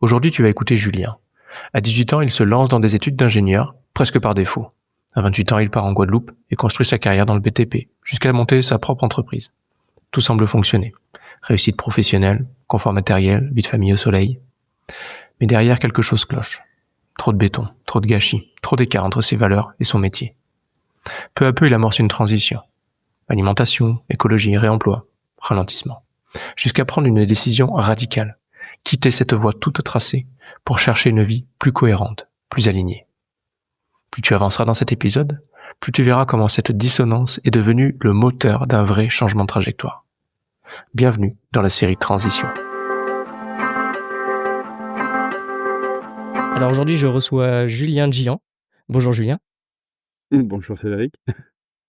Aujourd'hui, tu vas écouter Julien. À 18 ans, il se lance dans des études d'ingénieur, presque par défaut. À 28 ans, il part en Guadeloupe et construit sa carrière dans le BTP, jusqu'à monter sa propre entreprise. Tout semble fonctionner. Réussite professionnelle, confort matériel, vie de famille au soleil. Mais derrière, quelque chose cloche. Trop de béton, trop de gâchis, trop d'écart entre ses valeurs et son métier. Peu à peu, il amorce une transition. Alimentation, écologie, réemploi, ralentissement. Jusqu'à prendre une décision radicale. Quitter cette voie toute tracée pour chercher une vie plus cohérente, plus alignée. Plus tu avanceras dans cet épisode, plus tu verras comment cette dissonance est devenue le moteur d'un vrai changement de trajectoire. Bienvenue dans la série Transition. Alors aujourd'hui, je reçois Julien Gian. Bonjour Julien. Bonjour Cédric.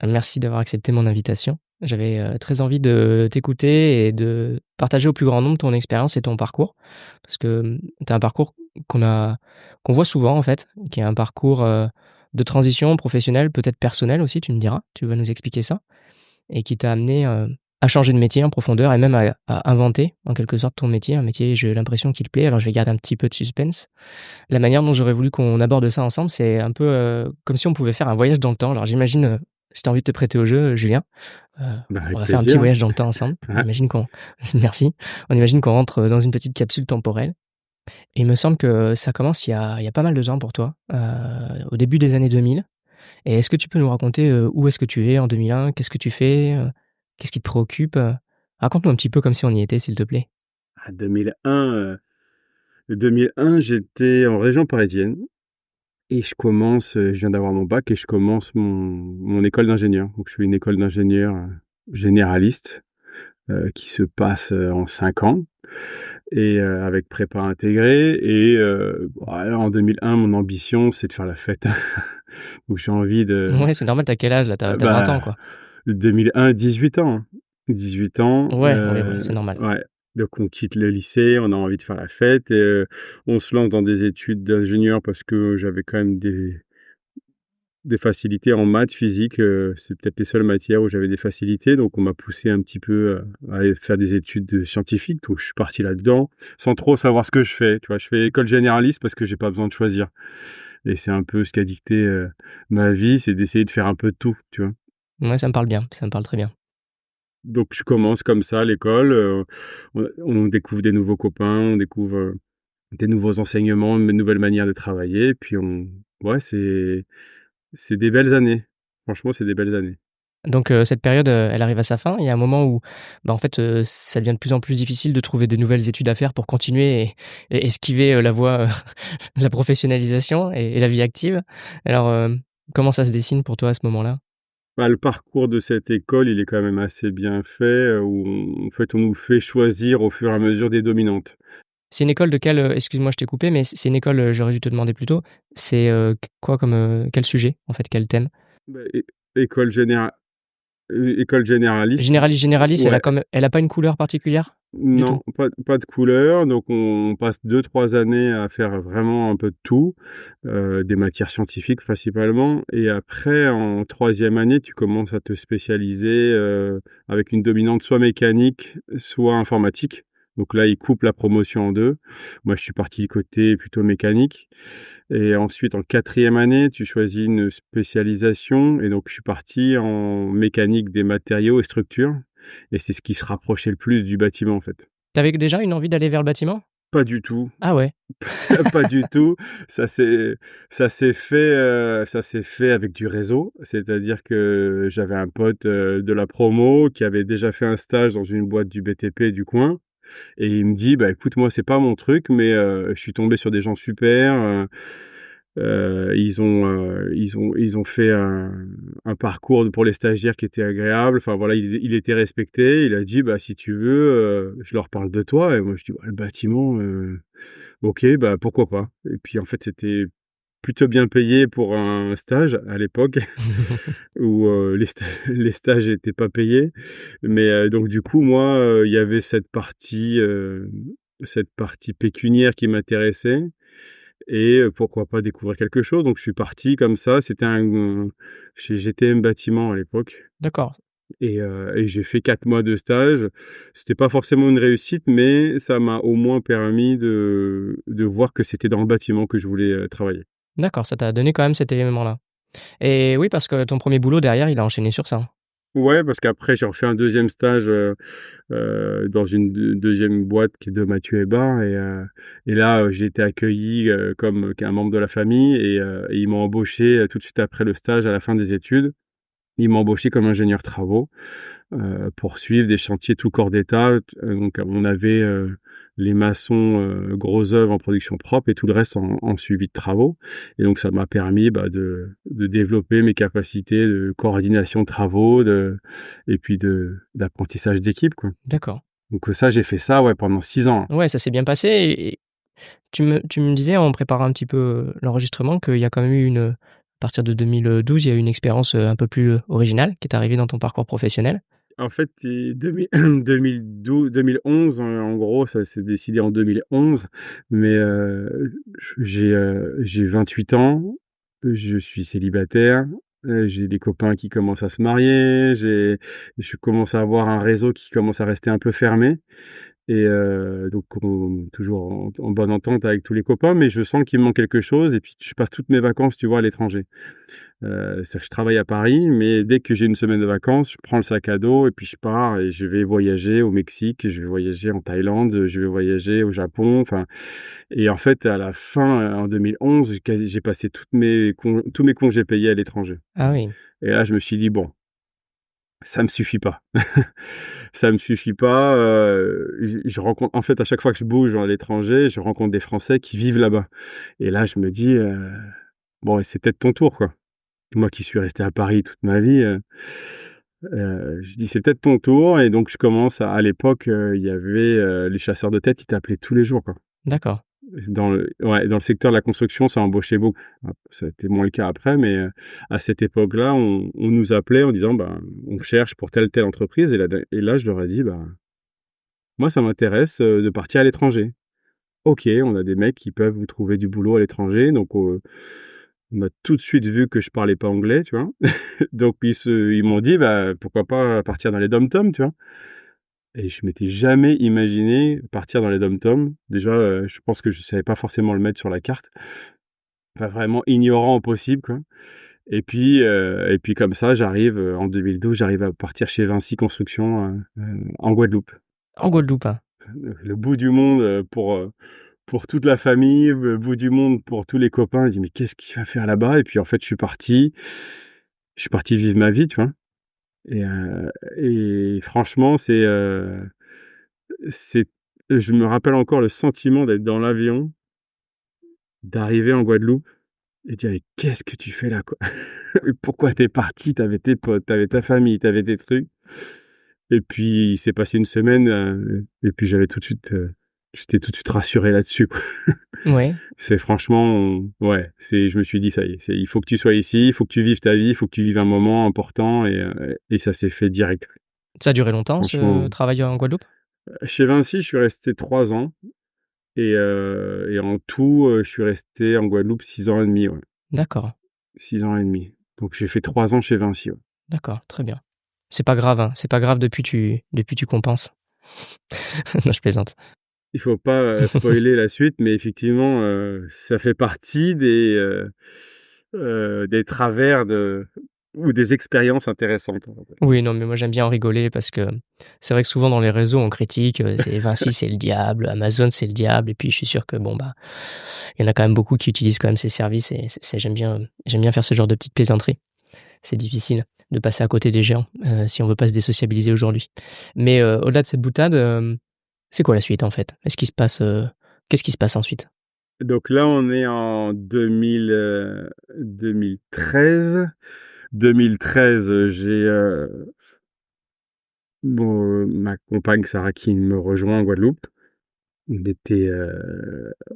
Merci d'avoir accepté mon invitation. J'avais très envie de t'écouter et de partager au plus grand nombre ton expérience et ton parcours. Parce que tu as un parcours qu'on voit souvent en fait, qui est un parcours de transition professionnelle, peut-être personnelle aussi, tu me diras, tu vas nous expliquer ça, et qui t'a amené à changer de métier en profondeur et même à inventer en quelque sorte ton métier, un métier, j'ai l'impression qu'il te plaît. Alors je vais garder un petit peu de suspense. La manière dont j'aurais voulu qu'on aborde ça ensemble, c'est un peu comme si on pouvait faire un voyage dans le temps. Alors j'imagine, si tu as envie de te prêter au jeu, Julien, heu, on Avec va faire un petit plaisir. voyage dans le temps ensemble. On Ouais. imagine qu'on merci. On imagine qu'on rentre dans une petite capsule temporelle et il me semble que ça commence il y a pas mal de temps pour toi, au début des années 2000. Et est-ce que tu peux nous raconter, où est-ce que tu es en 2001? Qu'est-ce que tu fais? Qu'est-ce qui te préoccupe? Raconte-nous un petit peu comme si on y était, s'il te plaît. À 2001, j'étais en région parisienne et je viens d'avoir mon bac et je commence mon école d'ingénieur. Donc je fais une école d'ingénieur, généraliste, qui se passe, en 5 ans et avec prépa intégrée et voilà, en 2001, mon ambition, c'est de faire la fête. Donc j'ai envie de, Ouais, c'est normal, tu quel âge là? T'as 20 ans, bah, quoi? 2001, 18 ans, hein. 18 ans, Ouais, ouais, ouais, c'est normal. ouais, donc on quitte le lycée, on a envie de faire la fête et on se lance dans des études d'ingénieur parce que j'avais quand même des facilités en maths, physique, c'est peut-être les seules matières où j'avais des facilités, donc on m'a poussé un petit peu à aller faire des études scientifiques, donc je suis parti là-dedans, sans trop savoir ce que je fais, tu vois? Je fais école généraliste parce que j'ai pas besoin de choisir et c'est un peu ce qui a dicté, ma vie, c'est d'essayer de faire un peu de tout, tu vois? Ouais, ça me parle bien, ça me parle très bien. Donc je commence comme ça l'école, on découvre des nouveaux copains, on découvre, des nouveaux enseignements, une nouvelle manière de travailler, puis ouais, c'est des belles années. Franchement, c'est des belles années. Donc cette période, elle arrive à sa fin. Il y a un moment où, bah, en fait, ça devient de plus en plus difficile de trouver des nouvelles études à faire pour continuer et esquiver, la voie, la professionnalisation et la vie active. Alors, comment ça se dessine pour toi à ce moment-là? Bah, le parcours de cette école, il est quand même assez bien fait, où en fait, on nous fait choisir au fur et à mesure des dominantes. C'est une école de quel, excuse-moi, je t'ai coupé, mais c'est une école, j'aurais dû te demander plus tôt. C'est, q quoi comme, quel sujet, en fait, quel thème? Bah, école école généraliste, Généraliste, ouais. elle a pas une couleur particulière? Du tout? Non, pas de couleur, donc on passe 2 3 années à faire vraiment un peu de tout, des matières scientifiques principalement et après en troisième année, tu commences à te spécialiser, avec une dominante soit mécanique, soit informatique. Donc là, ils coupent la promotion en 2. Moi, je suis parti côté plutôt mécanique et ensuite en quatrième année, tu choisis une spécialisation et donc je suis parti en mécanique des matériaux et structures. Et c'est ce qui se rapprochait le plus du bâtiment, en fait. Tu avais déjà une envie d'aller vers le bâtiment? Pas du tout, Ah ouais. pas du tout. Ça s'est ça s'est fait avec du réseau. C'est-à-dire que j'avais un pote, de la promo qui avait déjà fait un stage dans une boîte du BTP du coin et il me dit: «Bah, écoute, moi, c'est pas mon truc, mais je suis tombé sur des gens super, ils ont fait un parcours pour les stagiaires qui était agréable. Enfin voilà, il était respecté. Il a dit: «Bah, si tu veux, je leur parle de toi» et moi je dis: «Ouais, le bâtiment, OK, bah, pourquoi pas?» et puis en fait, c'était plutôt bien payé pour un stage à l'époque où, les stages étaient pas payés. Mais, donc du coup, moi, il y avait cette partie pécuniaire qui m'intéressait et pourquoi pas découvrir quelque chose. Donc je suis parti comme ça, c'était un chez GTM Bâtiment à l'époque. D'accord. et j'ai fait 4 mois de stage. C'était pas forcément une réussite, mais ça m'a au moins permis de voir que c'était dans le bâtiment que je voulais, travailler. D'accord, ça t'a donné quand même cet élément-là et oui, parce que ton premier boulot derrière, il a enchaîné sur ça? Ouais, parce qu'après j'ai refait un deuxième stage, dans une 2e boîte qui est de Mathieu Hébard et là, j'ai été accueilli, comme qu'un membre de la famille et ils m'ont embauché, tout de suite après le stage à la fin des études. Ils m'ont embauché comme ingénieur travaux, pour suivre des chantiers tout corps d'état. Donc on avait, les maçons, gros œuvres en production propre et tout le reste en suivi de travaux et donc ça m'a permis, de développer mes capacités de coordination de travaux, et puis d'apprentissage d'équipe, quoi. D'accord. Donc ça, j'ai fait ça, ouais, pendant 6 ans. Ouais, ça s'est bien passé et tu me disais en préparant un petit peu, l'enregistrement qu'il y a quand même eu à partir de 2012, il y a eu une expérience, un peu plus, originale qui est arrivée dans ton parcours professionnel? En fait, et 2011, en gros, ça s'est décidé en 2011, mais j'ai 28 ans, je suis célibataire, j'ai des copains qui commencent à se marier, je commence à avoir un réseau qui commence à rester un peu fermé et donc on toujours en bonne entente avec tous les copains, mais je sens qu'il me manque quelque chose et puis je passe toutes mes vacances, tu vois, à l'étranger. C'est-à-dire que je travaille à Paris, mais dès que j'ai une semaine de vacances, je prends le sac à dos et puis je pars et je vais voyager au Mexique, je vais voyager en Thaïlande, je vais voyager au Japon, enfin et en fait, à la fin, en 2011, j'ai passé tous mes congés payés à l'étranger Ah oui, et là, je me suis dit: «Bon, ça me suffit pas». Ça me suffit pas, je rencontre en fait, à chaque fois que je bouge à l'étranger, je rencontre des Français qui vivent là-bas et là, je me dis: «Bon, c'est peut-être ton tour, quoi». Moi qui suis resté à Paris toute ma vie, je dis: «C'est peut-être ton tour» et donc je commence à l'époque, il y avait, les chasseurs de tête qui t'appelaient tous les jours, quoi. d'accord. Dans le secteur de la construction, ça embauchait beaucoup. Ça a été moins le cas après, mais, à cette époque-là, on nous appelait en disant: «Ben, on cherche pour telle entreprise» et là, je leur ai dit: «Bah, moi ça m'intéresse, de partir à l'étranger». «OK, on a des mecs qui peuvent vous trouver du boulot à l'étranger», donc, on a tout de suite vu que je parlais pas anglais, tu vois? Donc ils m'ont dit: «Bah, pourquoi pas partir dans les DOM-TOM», tu vois? Et je m'étais jamais imaginé partir dans les DOM-TOM. Déjà, je pense que je savais pas forcément le mettre sur la carte. Pas vraiment ignorant au possible, quoi. Et puis comme ça, en 2012, j'arrive à partir chez Vinci Construction, en Guadeloupe. En Guadeloupe, hein? Le bout du monde, pour toute la famille, le bout du monde pour tous les copains. Je dis: «Mais qu'est-ce qu'il va faire là-bas?» Et puis en fait, je suis parti vivre ma vie, tu vois? Et franchement, c'est je me rappelle encore le sentiment d'être dans l'avion, d'arriver en Guadeloupe et dire: «Mais qu'est-ce que tu fais là, quoi? Pourquoi tu es parti? Tu avais tes potes, tu avais ta famille, tu avais tes trucs» et puis il s'est passé une semaine, et puis j'étais tout de suite rassuré là-dessus, quoi. Ouais. C'est franchement, ouais, je me suis dit: «Ça y est, il faut que tu sois ici, il faut que tu vives ta vie, il faut que tu vives un moment important» et ça s'est fait direct. Ça a duré longtemps ce Franchement, travail en Guadeloupe? chez Vinci, je suis resté 3 ans et en tout, je suis resté en Guadeloupe 6 ans et demi, ouais. D'accord, 6 ans et demi. Donc j'ai fait 3 ans chez Vinci, ouais. d'accord, très bien. C'est pas grave, hein, c'est pas grave depuis tu compenses. Non, je plaisante. Il faut pas, spoiler la suite, mais effectivement, ça fait partie des travers ou des expériences intéressantes, on va dire. Oui, non, mais moi j'aime bien en rigoler parce que c'est vrai que souvent dans les réseaux on critique, c'est Vinci c'est le diable, Amazon c'est le diable et puis je suis sûr que bon, bah, il y en a quand même beaucoup qui utilisent quand même ces services et j'aime bien faire ce genre de petites plaisanteries. C'est difficile de passer à côté des géants, si on veut pas se désociabiliser aujourd'hui. Mais, au-delà de cette boutade, c'est quoi la suite en fait? Qu'est-ce qui se passe ensuite? Donc là, on est en 2013. 2013, ma compagne Sarah qui me rejoint en Guadeloupe. On était,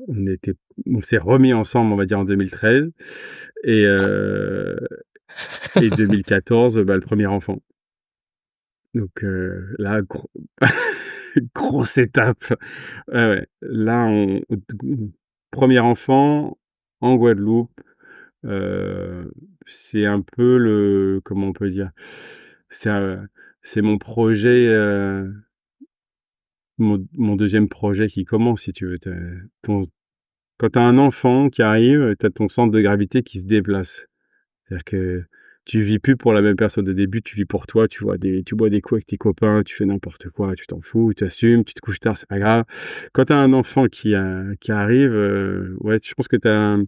on était on s'est remis ensemble, on va dire, en 2013 et heu et 2014, le premier enfant. Donc là, grosse étape. Ouais, ouais. Là, 1 enfant en Guadeloupe, c'est un peu comment on peut dire? c'est, c'est mon projet, mon 2e projet qui commence, si tu veux. Ton Quand tu as un enfant qui arrive, tu as ton centre de gravité qui se déplace. C'est-à-dire que tu vis plus pour la même personne. Au début, tu vis pour toi, tu bois des coups avec tes copains, tu fais n'importe quoi, tu t'en fous, tu assumes, tu te couches tard, c'est pas grave. Quand tu as un enfant qui arrive, ouais, je pense que tu as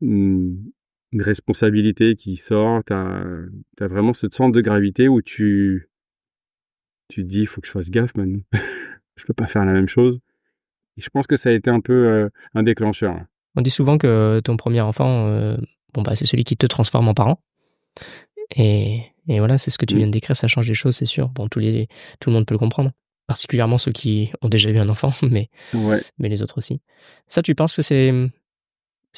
une responsabilité qui sort. Tu as vraiment ce centre de gravité où tu te dis: «Il faut que je fasse gaffe maintenant. Je peux pas faire la même chose». Et je pense que ça a été un peu, un déclencheur, hein. On dit souvent que ton premier enfant, bon, bah, c'est celui qui te transforme en parent et voilà, c'est ce que tu Mmh. viens de décrire, ça change les choses, c'est sûr. Bon, tout le monde peut le comprendre, particulièrement ceux qui ont déjà eu un enfant, Ouais, mais les autres aussi. Ça, tu penses que c'est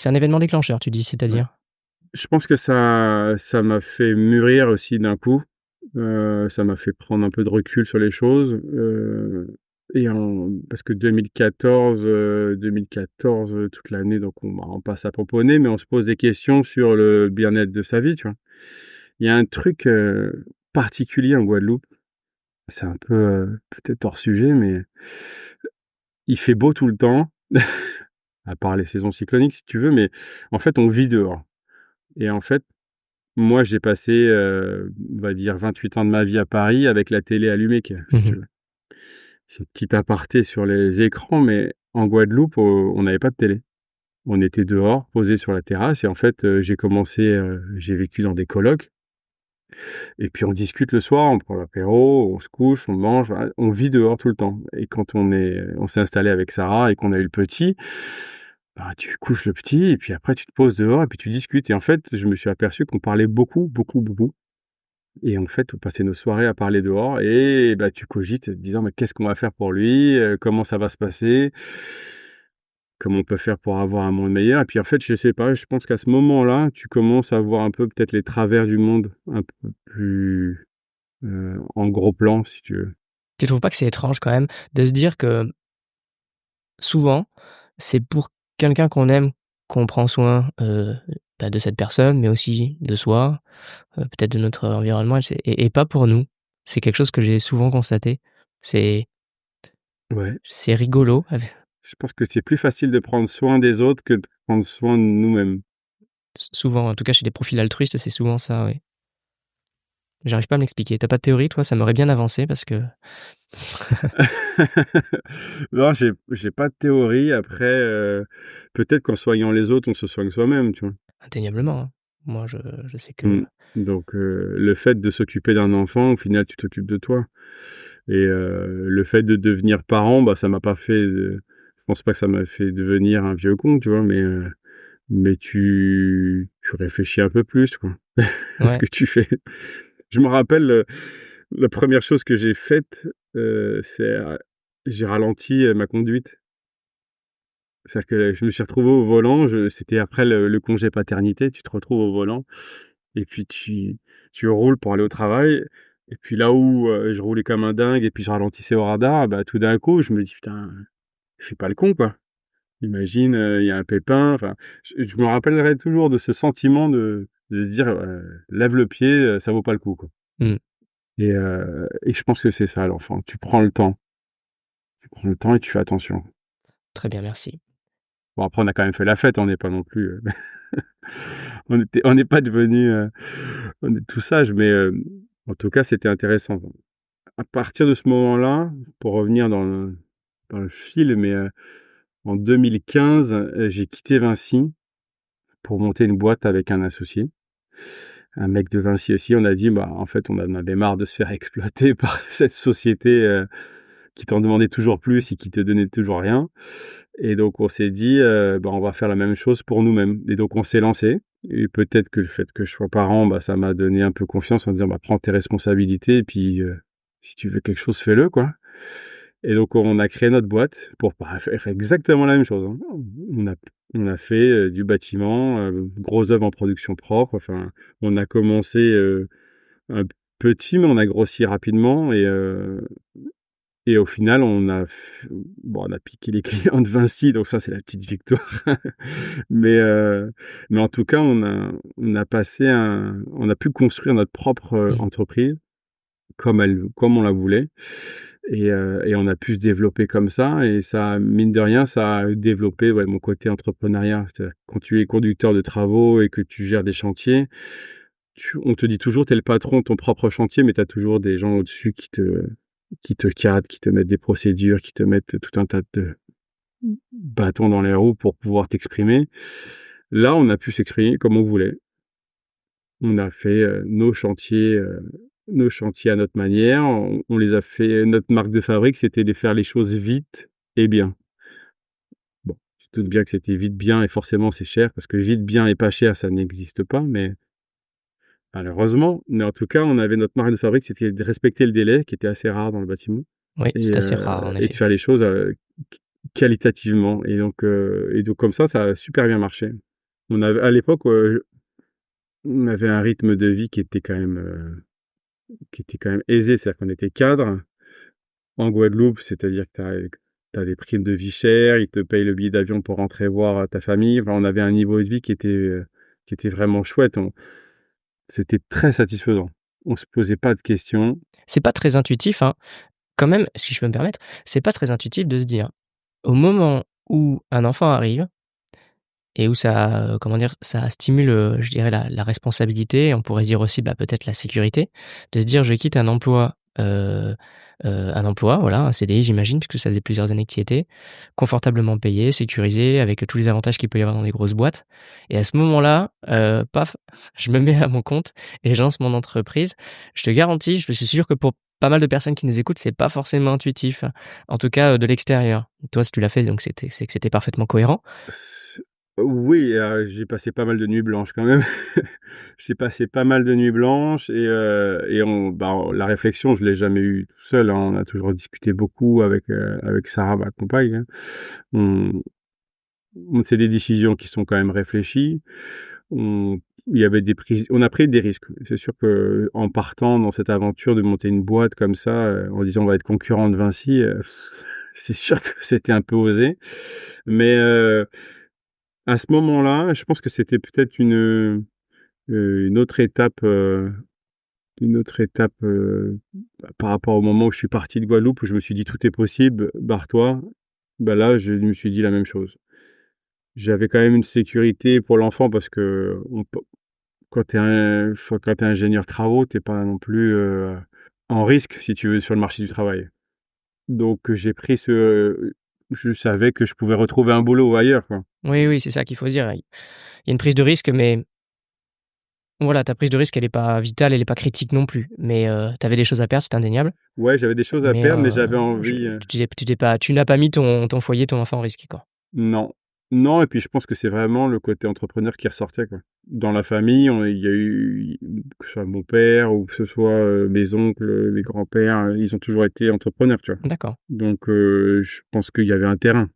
un événement déclencheur, tu dis, ouais. c'est-à-dire? Je pense que ça m'a fait mûrir aussi d'un coup. Ça m'a fait prendre un peu de recul sur les choses, parce que 2014, toute l'année, donc on passe à pomponner, mais on se pose des questions sur le bien-être de sa vie, tu vois? Il y a un truc, particulier en Guadeloupe, c'est un peu, peut-être hors sujet, mais il fait beau tout le temps, à part les saisons cycloniques si tu veux, mais en fait, on vit dehors et en fait, moi, j'ai passé, on va dire 28 ans de ma vie à Paris avec la télé allumée, si tu Mmh. veux. C'est un petit aparté sur les écrans, mais en Guadeloupe, on n'avait pas de télé. On était dehors, posés sur la terrasse et en fait, j'ai vécu dans des colocs et puis on discute le soir, on prend l'apéro, on se couche, on mange, voilà, on vit dehors tout le temps et quand on s'est installé avec Sarah et qu'on a eu le petit, bah, tu couches le petit et puis après tu te poses dehors et puis tu discutes et en fait, je me suis aperçu qu'on parlait beaucoup, beaucoup, beaucoup. Et en fait, on passait nos soirées à parler dehors et bah, tu cogites, disant: «Mais qu'est-ce qu'on va faire pour lui? Comment ça va se passer? Comment on peut faire pour avoir un monde meilleur?» Et puis, en fait, je sais pas, je pense qu'à ce moment-là, tu commences à voir un peu peut-être les travers du monde un peu plus, en gros plan, si tu veux. Tu trouves pas que c'est étrange quand même de se dire que souvent, c'est pour quelqu'un qu'on aime qu'on prend soin, bah, de cette personne, mais aussi de soi, peut-être de notre environnement et pas pour nous. C'est quelque chose que j'ai souvent constaté. C'est Ouais, c'est rigolo ave je pense que c'est plus facile de prendre soin des autres que de prendre soin de nous-mêmes. souvent, en tout cas chez les profils altruistes, c'est souvent ça, oui. J'arrive pas à me l'expliquer. Tu as pas de théorie toi? Ça m'aurait bien avancé parce que Non, j'ai pas de théorie. Après, peut-être qu'en soignant les autres, on se soigne soi-même, tu vois? indéniablement, hein. Moi je sais que Mmh. Donc le fait de s'occuper d'un enfant, au final, tu t'occupes de toi et le fait de devenir parent, bah, ça m'a pas fait, je pense pas que ça m'a fait devenir un vieux con, tu vois? Mais tu réfléchis un peu plus, quoi, à ce ouais, que tu fais. Je me rappelle, la première chose que j'ai faite, c'est, j'ai ralenti, ma conduite. C'est-à-dire que je me suis retrouvé au volant, c'était après le congé paternité, tu te retrouves au volant et puis tu roules pour aller au travail et puis là où, je roulais comme un dingue et puis je ralentissais au radar, bah, tout d'un coup, je me dis: «Putain, je suis pas le con, quoi». Imagine, il y a un pépin, enfin, je me rappellerai toujours de ce sentiment de se dire, «Lève le pied, ça vaut pas le coup», quoi mmh, et je pense que c'est ça l'enfant. Tu prends le temps et tu fais attention. très bien, merci. Bon après on a quand même fait la fête, on n'est pas non plus, on n'est pas devenus, on est tout sage, mais en tout cas, c'était intéressant. À partir de ce moment-là, pour revenir dans le fil, mais en 2015, j'ai quitté Vinci pour monter une boîte avec un associé. Un mec de Vinci aussi, on a dit: «Bah, en fait, on en avait marre de se faire exploiter par cette société, qui t'en demandait toujours plus et qui te donnait toujours rien». Et donc on s'est dit, bah, on va faire la même chose pour nous-mêmes et donc on s'est lancé et peut-être que le fait que je sois parent, bah, ça m'a donné un peu confiance en disant: «Bah, prends tes responsabilités et puis, si tu veux quelque chose, fais-le, quoi». Et donc on a créé notre boîte pour pas faire exactement la même chose, hein. On a on a fait, du bâtiment, gros œuvre en production propre, enfin, on a commencé, un petit, mais on a grossi rapidement et au final, on a piqué les clients de Vinci, donc ça, c'est la petite victoire. Mais, mais en tout cas, on a pu construire notre propre, Mmh. entreprise comme on la voulait et on a pu se développer comme ça et ça, mine de rien, ça a développé, ouais, mon côté entrepreneuriat. C'est-à-dire quand tu es conducteur de travaux et que tu gères des chantiers, on te dit toujours: «Tu es le patron de ton propre chantier», mais tu as toujours des gens au-dessus qui te cadrent, qui te mettent des procédures, qui te mettent tout un tas de bâtons dans les roues pour pouvoir t'exprimer. Là, on a pu s'exprimer comme on voulait. On a fait, nos chantiers à notre manière. On les a fait notre marque de fabrique, c'était de faire les choses vite et bien. Bon, tu te doutes bien que c'était vite, bien et forcément c'est cher parce que vite, bien et pas cher, ça n'existe pas, mais malheureusement, mais en tout cas, on avait notre marque de fabrique, c'était de respecter le délai qui était assez rare dans le bâtiment Oui, c'est assez rare en et de effet. faire les choses, qualitativement et donc comme ça a super bien marché. On avait à l'époque, on avait un rythme de vie qui était quand même aisé, c'est-à-dire qu'on était cadre en Guadeloupe, c'est-à-dire que tu as des primes de vie chères, ils te payent le billet d'avion pour rentrer voir, ta famille. Enfin, on avait un niveau de vie qui était vraiment chouette. C'était très satisfaisant. On se posait pas de questions. C'est pas très intuitif, hein, quand même, si je peux me permettre, c'est pas très intuitif de se dire, au moment où un enfant arrive et où ça, comment dire? Ça stimule, je dirais la responsabilité, on pourrait dire aussi, bah, peut-être la sécurité, de se dire: «Je quitte un emploi, voilà, un CDI j'imagine, puisque ça faisait plusieurs années que tu y étais, confortablement payé, sécurisé, avec tous les avantages qu'il peut y avoir dans des grosses boîtes et à ce moment-là, paf, je me mets à mon compte et je lance mon entreprise». Je te garantis, je suis sûr que pour pas mal de personnes qui nous écoutent, c'est pas forcément intuitif, en tout cas, de l'extérieur. Toi, si tu l'as fait, donc c'est que c'était parfaitement cohérent. S Oui, j'ai passé pas mal de nuits blanches quand même. J'ai passé pas mal de nuits blanches et la réflexion, je l'ai jamais eue tout seul, hein. On a toujours discuté beaucoup avec Sarah, ma compagne, hein. On c'est des décisions qui sont quand même réfléchies. On il y avait des prises on a pris des risques. C'est sûr qu'en partant dans cette aventure de monter une boîte comme ça, en disant: «On va être concurrent de Vinci», c'est sûr que c'était un peu osé. Mais, à ce moment-là, je pense que c'était peut-être une autre étape, par rapport au moment où je suis parti de Guadeloupe, où je me suis dit: «Tout est possible, barre-toi». Bah, là, je me suis dit la même chose. J'avais quand même une sécurité pour l'enfant parce qu'on peut quand tu es ingénieur travaux, tu es pas non plus, en risque, si tu veux, sur le marché du travail. Donc j'ai pris je savais que je pouvais retrouver un boulot ailleurs, quoi. Oui, oui, c'est ça qu'il faut se dire. Il y a une prise de risque, mais voilà, ta prise de risque, elle est pas vitale, elle est pas critique non plus. Mais, tu avais des choses à perdre, c'est indéniable. Ouais, j'avais des choses à Mais, perdre, mais j'avais je envie, tu n'as pas mis ton foyer, ton enfant en risque, quoi. non. Non et puis je pense que c'est vraiment le côté entrepreneur qui ressortait, quoi. Dans la famille, il y a eu, que ce soit mon père ou que ce soit, mes oncles, mes grands-pères, ils ont toujours été entrepreneurs, tu vois? D'accord. Donc je pense qu'il y avait un terrain.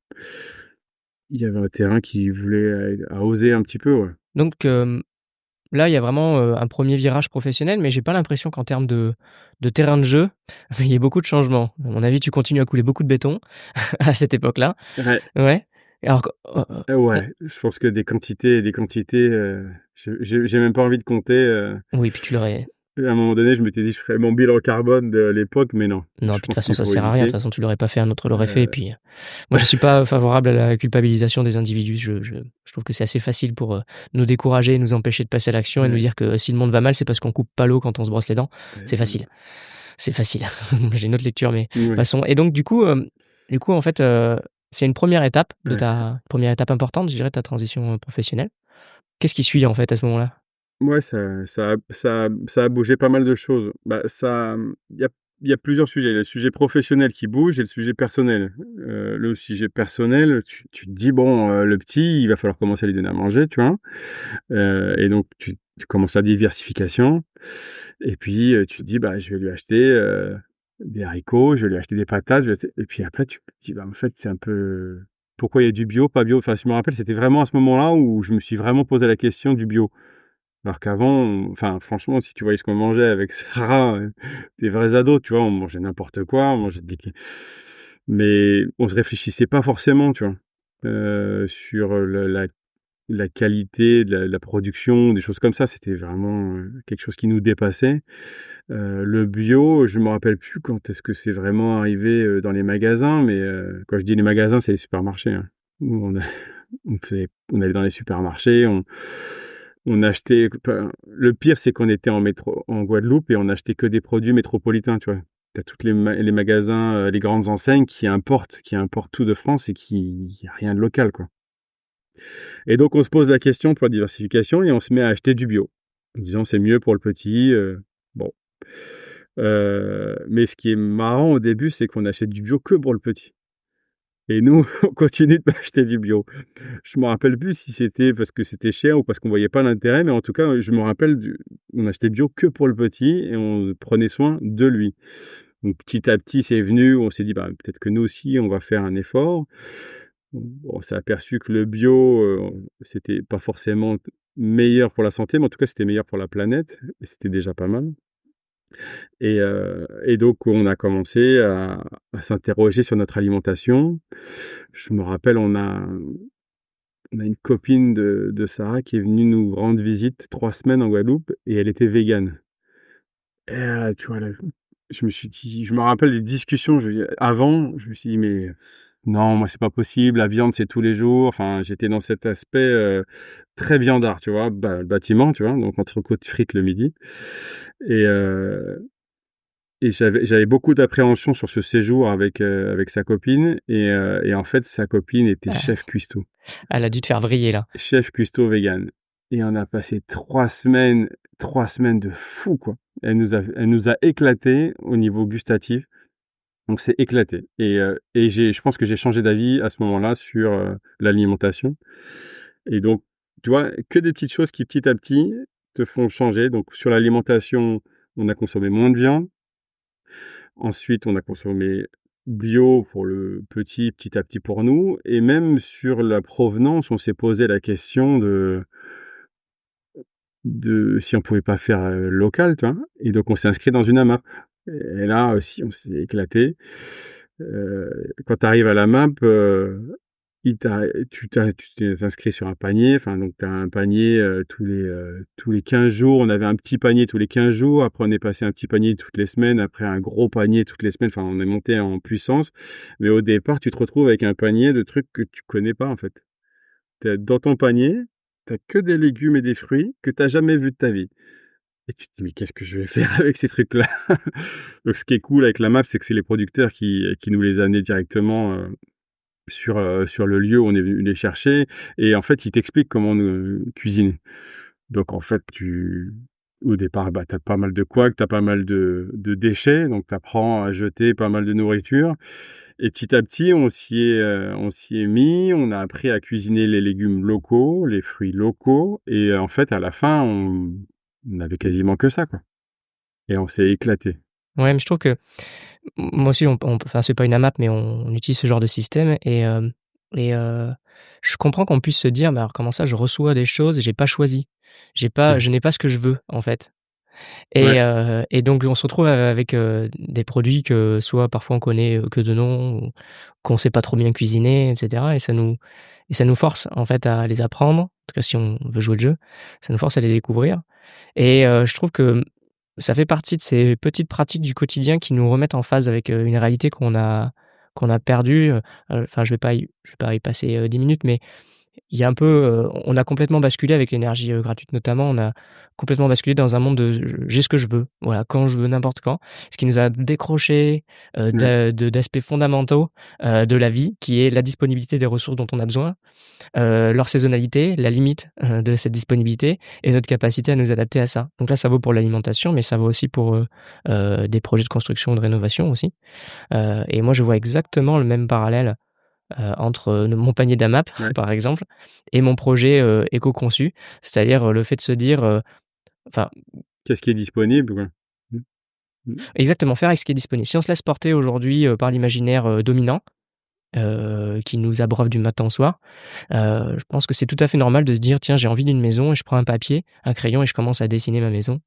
Il y avait un terrain qui voulait à oser un petit peu, ouais. Donc, là, il y a vraiment, un premier virage professionnel, mais j'ai pas l'impression qu'en termes de terrain de jeu, il y ait beaucoup de changements. À mon avis, tu continues à couler beaucoup de béton à cette époque-là. Ouais, Ouais. Et alors on ouais, je pense que des quantités, j'ai même pas envie de compter, oui, puis tu l'aurais à un moment donné, je m'étais dit: «Je ferais mon bilan carbone de l'époque», mais non, non, je puis de toute pense façon, qu'il ça faut sert à rien. De toute éviter. façon, tu l'aurais pas fait, un autre l'aurait fait et Heu, puis, moi, je suis pas favorable à la culpabilisation des individus. Je trouve que c'est assez facile pour, nous décourager, nous empêcher de passer à l'action et nous ouais, dire que si le monde va mal, c'est parce qu'on coupe pas l'eau quand on se brosse les dents. C'est heu, facile. C'est facile. J'ai une autre lecture, mais ouais, passons et donc du coup, en fait, c'est une première étape de ouais. ta première étape importante, je dirais, de ta transition, professionnelle. Qu'est-ce qui suit, en fait, à ce moment-là? Ouais, ça a bougé pas mal de choses. Bah, il y a plusieurs sujets. Il y a le sujet professionnel qui bouge et le sujet personnel. Le sujet personnel, tu te dis: «Bon, le petit, il va falloir commencer à lui donner à manger», tu vois? Et donc tu commences la diversification et puis, tu te dis: «Bah, je vais lui acheter, des haricots, je vais lui acheter des patates, je vais acheter» et puis après tu te dis: «Bah, en fait, c'est un peu pourquoi il y a du bio, pas bio?» Enfin, je me rappelle, c'était vraiment à ce moment-là où je me suis vraiment posé la question du bio. Alors qu'avant, enfin franchement, si tu voyais ce qu'on mangeait avec Sarah, des vrais ados, tu vois? On mangeait n'importe quoi, on mangeait mais on se réfléchissait pas forcément, tu vois? Sur, la la qualité de la production, des choses comme ça, c'était vraiment, quelque chose qui nous dépassait. Le bio, je me rappelle plus quand est-ce que c'est vraiment arrivé, dans les magasins, mais quand je dis les magasins, c'est les supermarchés, hein. Nous, on allait dans les supermarchés, on achetait enfin, le pire, c'est qu'on était en Guadeloupe et on achetait que des produits métropolitains, tu vois? Tu as toutes les magasins, les grandes enseignes qui importent tout de France et il y a rien de local, quoi. Et donc on se pose la question pour la diversification et on se met à acheter du bio, en disant: «C'est mieux pour le petit», bon. Mais ce qui est marrant au début, c'est qu'on achète du bio que pour le petit et nous, on continue de acheter du bio. Je me rappelle plus si c'était parce que c'était cher ou parce qu'on voyait pas l'intérêt, mais en tout cas, je me rappelle on achetait bio que pour le petit et on prenait soin de lui. Donc petit à petit, c'est venu, on s'est dit: «Bah, peut-être que nous aussi, on va faire un effort». On s'est aperçu que le bio, c'était pas forcément meilleur pour la santé, mais en tout cas, c'était meilleur pour la planète et c'était déjà pas mal. Et donc on a commencé à s'interroger sur notre alimentation. Je me rappelle, on a une copine de Sarah qui est venue nous rendre visite 3 semaines en Guadeloupe et elle était végane. Et tu vois, là, je me rappelle des discussions, avant, je me suis dit: «Mais non, moi, c'est pas possible, la viande, c'est tous les jours». Enfin, j'étais dans cet aspect, très viandard, tu vois? Bâtiment, tu vois? Donc entrecôte frites le midi et j'avais beaucoup d'appréhension sur ce séjour avec sa copine et en fait, sa copine était Ah, chef cuistot. elle a dû te faire vriller là. Chef cuistot végane et on a passé 3 semaines de fou, quoi. Elle nous a éclatés au niveau gustatif. On s'est éclatés et je pense que j'ai changé d'avis à ce moment-là sur, l'alimentation et donc tu vois, que des petites choses qui, petit à petit, te font changer. Donc sur l'alimentation, on a consommé moins de viande. Ensuite, on a consommé bio pour le petit à petit pour nous et même sur la provenance, on s'est posé la question de si on pouvait pas faire, local, tu vois? Et donc on s'est inscrit dans une AMAP et là aussi on s'est éclaté. Quand tu arrives à la MAP, tu t'es inscrit sur un panier, enfin donc tu as un panier, tous les 15 jours. On avait un petit panier tous les 15 jours, après on est passé à un petit panier toutes les semaines, après un gros panier toutes les semaines, enfin on est monté en puissance. Mais au départ, tu te retrouves avec un panier de trucs que tu connais pas en fait. Dans ton panier, tu as que des légumes et des fruits que tu as jamais vus de ta vie et tu te dis: «Mais qu'est-ce que je vais faire avec ces trucs-là?» Donc ce qui est cool avec la MAP, c'est que c'est les producteurs qui nous les amenaient directement, sur le lieu où on est venu les chercher et en fait, ils t'expliquent comment cuisiner. Donc en fait, au départ, bah, tu as pas mal de couacs, tu as pas mal de déchets, donc tu apprends à jeter pas mal de nourriture et petit à petit, on s'y est mis, on a appris à cuisiner les légumes locaux, les fruits locaux et en fait, à la fin, on avait quasiment que ça, quoi et on s'est éclaté. Ouais, mais je trouve que moi aussi, enfin, c'est pas une AMAP, mais on utilise ce genre de système et je comprends qu'on puisse se dire: «Mais alors comment ça, je reçois des choses et j'ai pas choisi? Mmh. Je n'ai pas ce que je veux, en fait». Ouais, Et donc on se retrouve avec, des produits que soit parfois on connaît, que de nom ou qu'on sait pas trop bien cuisiner et cetera et ça nous force, en fait, à les apprendre. En tout cas, si on veut jouer le jeu, ça nous force à les découvrir je trouve que ça fait partie de ces petites pratiques du quotidien qui nous remettent en phase avec, une réalité qu'on a perdue, enfin je vais pas y passer, 10 minutes, mais il y a un peu, on a complètement basculé avec l'énergie, gratuite notamment, on a complètement basculé dans un monde de j'ai ce que je veux, voilà, quand je veux, n'importe quand. Ce qui nous a décroché ouais. d'aspects fondamentaux, de la vie, qui est la disponibilité des ressources dont on a besoin, leur saisonnalité, la limite, de cette disponibilité et notre capacité à nous adapter à ça. Donc là, ça vaut pour l'alimentation, mais ça vaut aussi pour, des projets de construction ou de rénovation aussi. Et moi, je vois exactement le même parallèle, entre, mon panier d'AMAP, Ouais. par exemple, et mon projet, éco-conçu. C'est-à-dire, le fait de se dire, enfin Qu'est-ce qui est disponible, quoi? Mmh. Mmh. exactement, faire avec ce qui est disponible. Si on se laisse porter aujourd'hui, par l'imaginaire, dominant, qui nous abreuve du matin au soir, je pense que c'est tout à fait normal de se dire: «Tiens, j'ai envie d'une maison» et je prends un papier, un crayon et je commence à dessiner ma maison.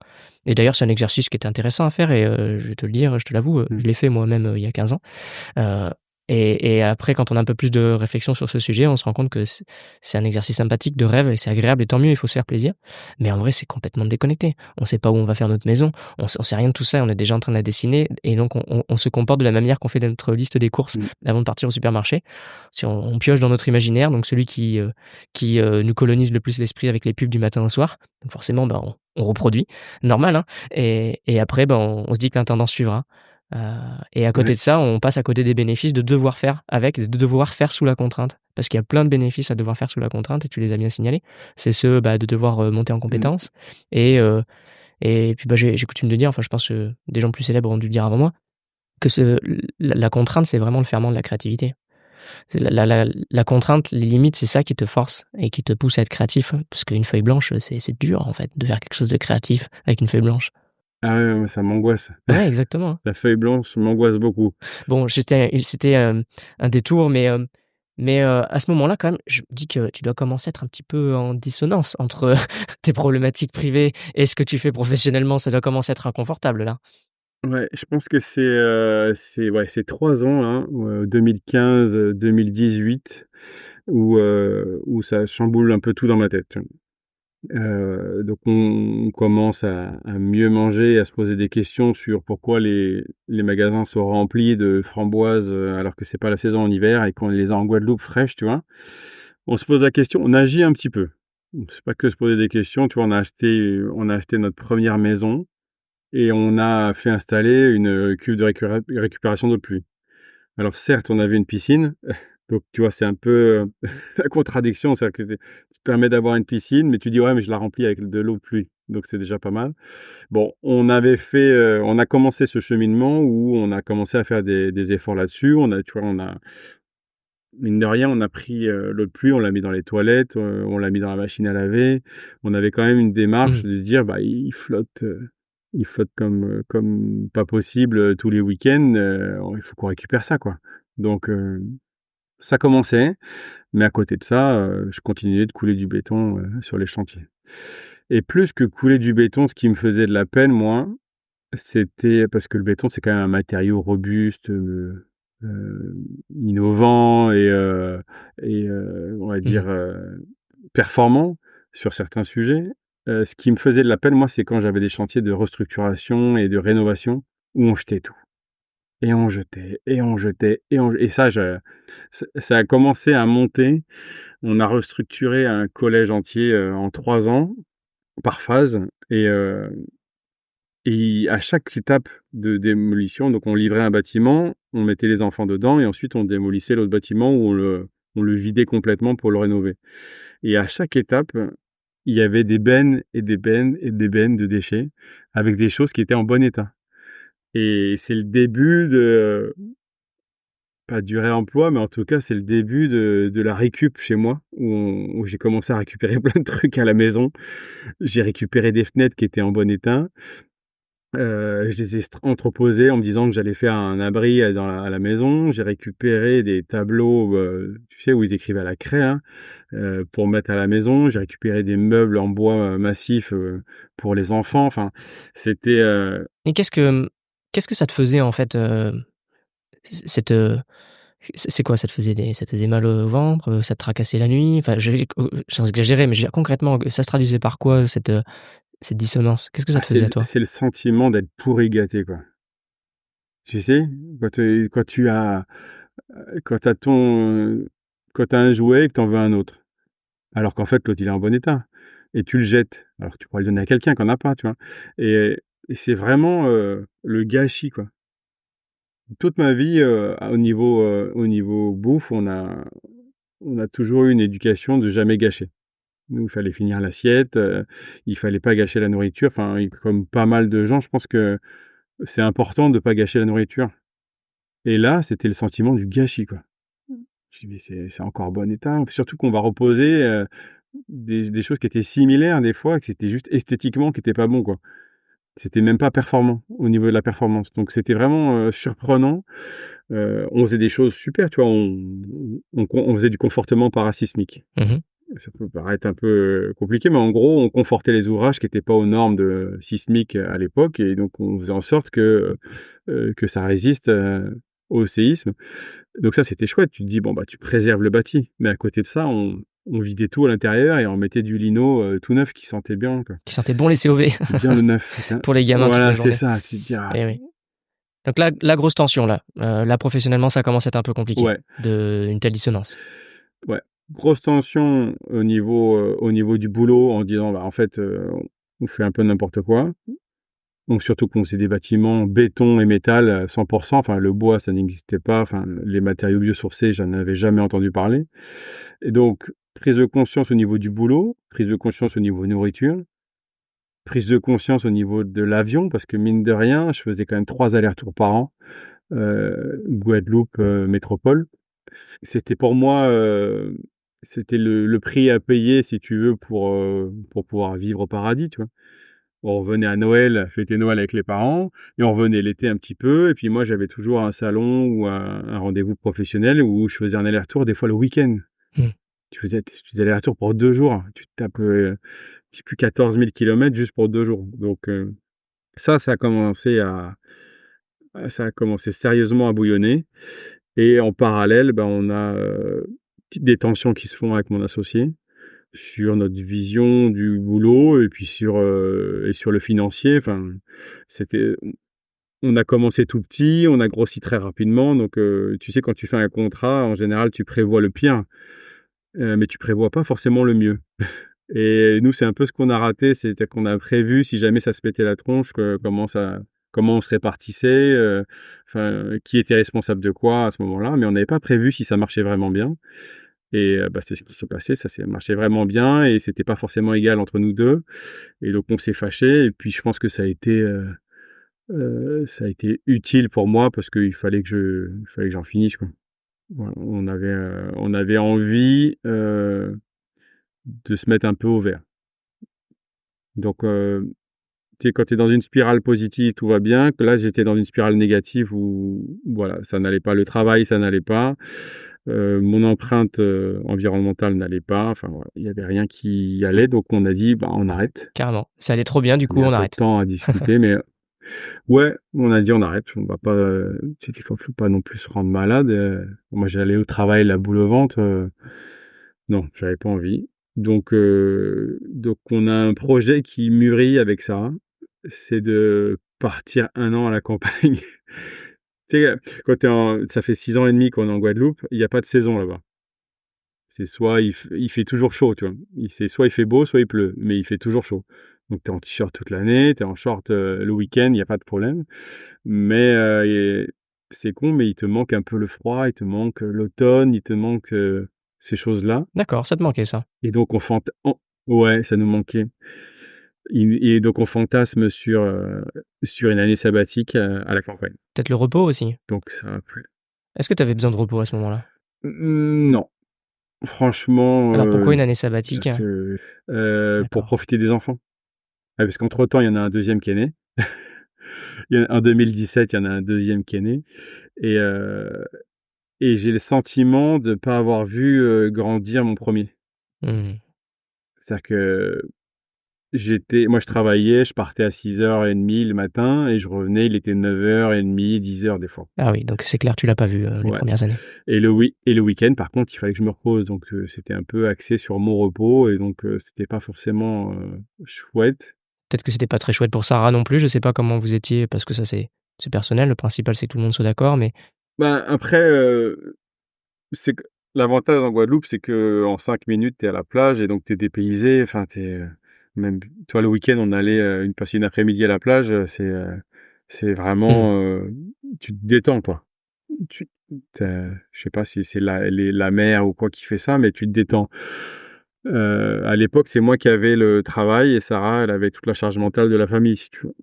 Et d'ailleurs, c'est un exercice qui est intéressant à faire et je vais te le dire, je te l'avoue, Mmh. je l'ai fait moi-même, il y a 15 ans. Heu Et après, quand on a un peu plus de réflexion sur ce sujet, on se rend compte que c'est un exercice sympathique de rêve et c'est agréable et tant mieux, il faut se faire plaisir. Mais en vrai, c'est complètement déconnecté. On sait pas où on va faire notre maison, on sait rien de tout ça, on est déjà en train de la dessiner et donc on se comporte de la même manière qu'on fait notre liste des courses avant de partir au supermarché. Si on pioche dans notre imaginaire, donc celui qui nous colonise le plus l'esprit avec les pubs du matin au soir. Donc forcément, on reproduit, normal, hein. Et après, on se dit que la tendance suivra. Et à côté Ouais. de ça, on passe à côté des bénéfices de devoir faire avec, de devoir faire sous la contrainte. Parce qu'il y a plein de bénéfices à devoir faire sous la contrainte, et tu les as bien signalés. C'est ceux de devoir monter en Mmh. compétences. Et puis j'ai coutume de dire, enfin je pense que des gens plus célèbres ont dû le dire avant moi, que la contrainte, c'est vraiment le ferment de la créativité. C'est la contrainte, les limites, c'est ça qui te force et qui te pousse à être créatif. Parce qu'une feuille blanche, c'est dur en fait de faire quelque chose de créatif avec une feuille blanche. Ah ouais, moi ça m'angoisse. Ouais, exactement. La feuille blanche m'angoisse beaucoup. Bon, c'était un détour, mais à ce moment-là, quand même, je me dis que tu dois commencer à être un petit peu en dissonance entre tes problématiques privées et ce que tu fais professionnellement. Ça doit commencer à être inconfortable là. Ouais, je pense que c'est 3 ans, hein, 2015, 2018 où ça chamboule un peu tout dans ma tête, tu vois? Donc on commence à mieux manger, à se poser des questions sur pourquoi les magasins sont remplis de framboises, alors que c'est pas la saison en hiver et qu'on les a en Guadeloupe fraîches, tu vois? On se pose la question, on agit un petit peu. C'est pas que se poser des questions, tu vois? On a acheté notre première maison et on a fait installer une cuve de récupération d'eau de pluie. Alors certes, on avait une piscine, donc tu vois, c'est un peu, la contradiction, c'est-à-dire que tu te permets d'avoir une piscine, mais tu dis: «Ouais, mais je la remplis avec de l'eau de pluie», donc c'est déjà pas mal. Bon, on a commencé ce cheminement où on a commencé à faire des efforts là-dessus. Tu vois, mine de rien, on a pris, l'eau de pluie, on l'a mis dans les toilettes, on l'a mis dans la machine à laver. On avait quand même une démarche Mmh. de dire: «Bah, il flotte comme pas possible, tous les week-ends, il faut qu'on récupère ça, quoi». Donc ça commençait, mais à côté de ça, je continuais de couler du béton, sur les chantiers. Et plus que couler du béton, ce qui me faisait de la peine, moi, c'était parce que le béton, c'est quand même un matériau robuste, heu, innovant et on va Mmh. dire, performant sur certains sujets. Ce qui me faisait de la peine, moi, c'est quand j'avais des chantiers de restructuration et de rénovation où on jetait tout et on jetait et on jetait et ça, ça a commencé à monter. On a restructuré un collège entier, en 3 ans, par phase et à chaque étape de démolition, donc on livrait un bâtiment, on mettait les enfants dedans et ensuite on démolissait l'autre bâtiment où on le vidait complètement pour le rénover. Et à chaque étape, il y avait des bennes et des bennes et des bennes de déchets avec des choses qui étaient en bon état. Et c'est le début de pas du réemploi, mais en tout cas, c'est le début de la récup chez moi où j'ai commencé à récupérer plein de trucs à la maison. J'ai récupéré des fenêtres qui étaient en bon état. Je les ai entreposées en me disant que j'allais faire un abri, à la maison. J'ai récupéré des tableaux, tu sais, où ils écrivent à la craie, hein, pour mettre à la maison. J'ai récupéré des meubles en bois, massif, pour les enfants. Enfin, c'était, Et qu'est-ce que ça te faisait en fait, c cette, c'est quoi? Ça te faisait mal au ventre, ça te tracassait la nuit? Enfin, sans exagérer, mais je veux dire concrètement, ça se traduisait par quoi cette dissonance? Qu'est-ce que ça ah, te c'est faisait le à toi? c'est le sentiment d'être pourri gâté, quoi. Tu sais? Quand tu as, quand tu as quand tu as un jouet et que tu en veux un autre, alors qu'en fait l'autre il est en bon état et tu le jettes, alors que tu pourrais le donner à quelqu'un qui en a pas, tu vois? Et c'est vraiment, le gâchis, quoi. Toute ma vie, au niveau bouffe, on a toujours eu une éducation de jamais gâcher. Nous, il fallait finir l'assiette, il fallait pas gâcher la nourriture. Enfin, comme pas mal de gens, je pense que c'est important de pas gâcher la nourriture. Et là, c'était le sentiment du gâchis, quoi. Je dis: «Mais c'est encore en bon état». Surtout qu'on va reposer, des choses qui étaient similaires des fois, que c'était juste esthétiquement qui était pas bon, quoi. C'était même pas performant, au niveau de la performance. Donc c'était vraiment, surprenant. On faisait des choses super, tu vois? On faisait du confortement parasismique. Mmh. Ça peut paraître un peu, compliqué, mais en gros, on confortait les ouvrages qui étaient pas aux normes sismiques à l'époque et donc on faisait en sorte que ça résiste, au séisme. Donc ça, c'était chouette. Tu te dis: «Bon, bah, tu préserves le bâti». Mais à côté de ça, on vidait tout à l'intérieur et on mettait du lino, tout neuf qui sentait bien, quoi. Qui sentait bon les COV Bien le neuf. pour les gamins toute la Voilà, c'est journée. ça. Tu te dis: «Ah». Eh oui. Donc là, la grosse tension là, là professionnellement ça commence à être un peu compliqué, Ouais, une telle dissonance. ouais. Grosse tension au niveau du boulot en disant: «Bah, en fait, on fait un peu n'importe quoi». Donc surtout qu'on faisait des bâtiments béton et métal à 100. Enfin, le bois, ça n'existait pas. Enfin, les matériaux biosourcés, j'en avais jamais entendu parler. Et donc, prise de conscience au niveau du boulot, prise de conscience au niveau nourriture, prise de conscience au niveau de l'avion, parce que mine de rien, je faisais quand même 3 allers-retours par an, Guadeloupe, métropole. C'était pour moi, c'était le prix à payer, si tu veux, pour pouvoir vivre au paradis, tu vois? On revenait à Noël, fêter Noël avec les parents et on revenait l'été un petit peu et puis moi, j'avais toujours un salon ou un rendez-vous professionnel où je faisais un aller-retour des fois le week-end. Mmh. Tu faisais aller-retour pour 2 jours. Tu te tapes, je sais plus 14 000 kilomètres juste pour 2 jours. Donc ça a commencé ça a commencé sérieusement à bouillonner et en parallèle, ben, on a, des tensions qui se font avec mon associé sur notre vision du boulot et puis sur le financier. Enfin, c'était on a commencé tout petit, on a grossi très rapidement donc tu sais quand tu fais un contrat, en général, tu prévois le pire, mais tu prévois pas forcément le mieux et nous, c'est un peu ce qu'on a raté, c'est-à-dire qu'on a prévu si jamais ça se pétait la tronche que comment on se répartissait, enfin, qui était responsable de quoi à ce moment-là, mais on n'avait pas prévu si ça marchait vraiment bien. Et bah, c'est ce qui s'est passé, ça s'est marché vraiment bien et c'était pas forcément égal entre nous 2 et donc on s'est fâchés et puis je pense que ça a été utile pour moi parce qu'il fallait que j'en finisse, quoi. Voilà, on avait envie, de se mettre un peu au vert. Donc tu sais, quand tu es dans une spirale positive, tout va bien, que là, j'étais dans une spirale négative où voilà, ça n'allait pas, le travail, ça n'allait pas, mon empreinte, environnementale n'allait pas, enfin voilà, il y avait rien qui allait, donc on a dit: «Bah, on arrête». Carrément. Ça allait trop bien du Il coup y a on pas de arrête. temps à discuter, mais ouais, on a dit: «On arrête, on va pas, tu sais qu'il faut pas non plus se rendre malade», moi j'allais au travail la boule au ventre, non, j'avais pas envie. Donc on a un projet qui mûrit avec ça, c'est de partir 1 an à la campagne. Tu sais, quand tu en ça fait 6 ans et demi qu'on est en Guadeloupe, il y a pas de saison là-bas. C'est soit il fait toujours chaud, tu vois? C'est soit il fait beau, soit il pleut, mais il fait toujours chaud. Donc tu es en t-shirt toute l'année, tu es en short, le week-end, il y a pas de problème. Mais et c'est con, mais il te manque un peu le froid, il te manque, l'automne, il te manque, ces choses-là D'accord, ça te manquait ça. et donc ouais, ça nous manquait et donc on fantasme sur une année sabbatique, à la campagne. Peut-être le repos aussi? Donc ça a plu. Est-ce que tu avais besoin de repos à ce moment-là? Non, franchement, Alors pourquoi une année dire sabbatique? que, pour D'accord. profiter des enfants. Ah parce qu'entre temps, il y en a un deuxième qui est né. Il y en a en 2017, il y en a un deuxième qui est né et heu et j'ai le sentiment de pas avoir vu, grandir mon premier. Mmh. C'est-à-dire que moi je travaillais, je partais à 6h30 le matin et je revenais, il était 9h30, 10h des fois. Ah oui, donc c'est clair, tu l'as pas vu, les Ouais premières années. et le week-end par contre, il fallait que je me repose donc c'était un peu axé sur mon repos et donc c'était pas forcément, chouette. Peut-être que c'était pas très chouette pour Sarah non plus, je sais pas comment vous étiez parce que ça c'est personnel, le principal c'est que tout le monde soit d'accord, mais Ben, après, c'est que l'avantage en Guadeloupe, c'est qu'en 5 minutes, tu es à la plage et donc tu es dépaysé. Enfin, même tu vois, le week-end, on allait, passer une après-midi à la plage, c'est mmh, vraiment, tu te détends, quoi. Tu tu je sais pas si c'est la mer ou quoi qui fait ça, mais tu te détends. À l'époque, c'est moi qui avais le travail et Sarah, elle avait toute la charge mentale de la famille, si tu veux.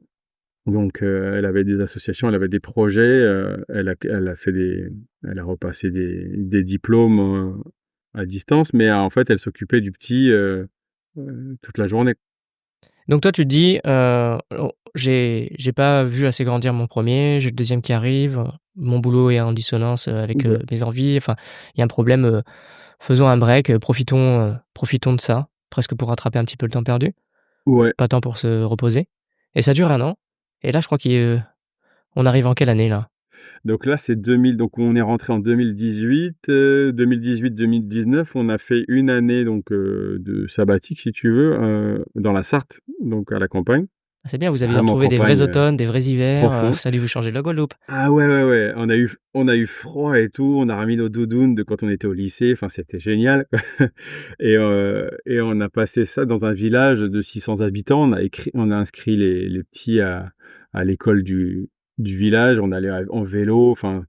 Donc, elle avait des associations, elle avait des projets, elle a repassé des diplômes, à distance, mais en fait, elle s'occupait du petit, toute la journée. donc toi tu te dis, «Oh, j'ai pas vu assez grandir mon premier, j'ai le deuxième qui arrive, mon boulot est en dissonance, avec, Ouais. mes envies, enfin, il y a un problème, faisons un break, profitons de ça», presque pour rattraper un petit peu le temps perdu, Ouais. pas tant pour se reposer et ça dure 1 an et là je crois qu'on arrive en quelle année là? Donc là, c'est 2000, donc on est rentré en 2018, 2018-2019, on a fait une année donc de sabbatique, si tu veux, dans la Sarthe, donc à la campagne, Ah, c'est bien, vous aviez vraiment retrouvé des vrais campagne automnes, des vrais hivers, profond. ça a dû vous changer de la Guadeloupe. Ah ouais, ouais, ouais, on a eu froid et tout, on a remis nos doudounes de quand on était au lycée, enfin c'était génial, quoi. Et on a passé ça dans un village de 600 habitants. On a inscrit les petits à l'école du village, on allait en vélo, enfin.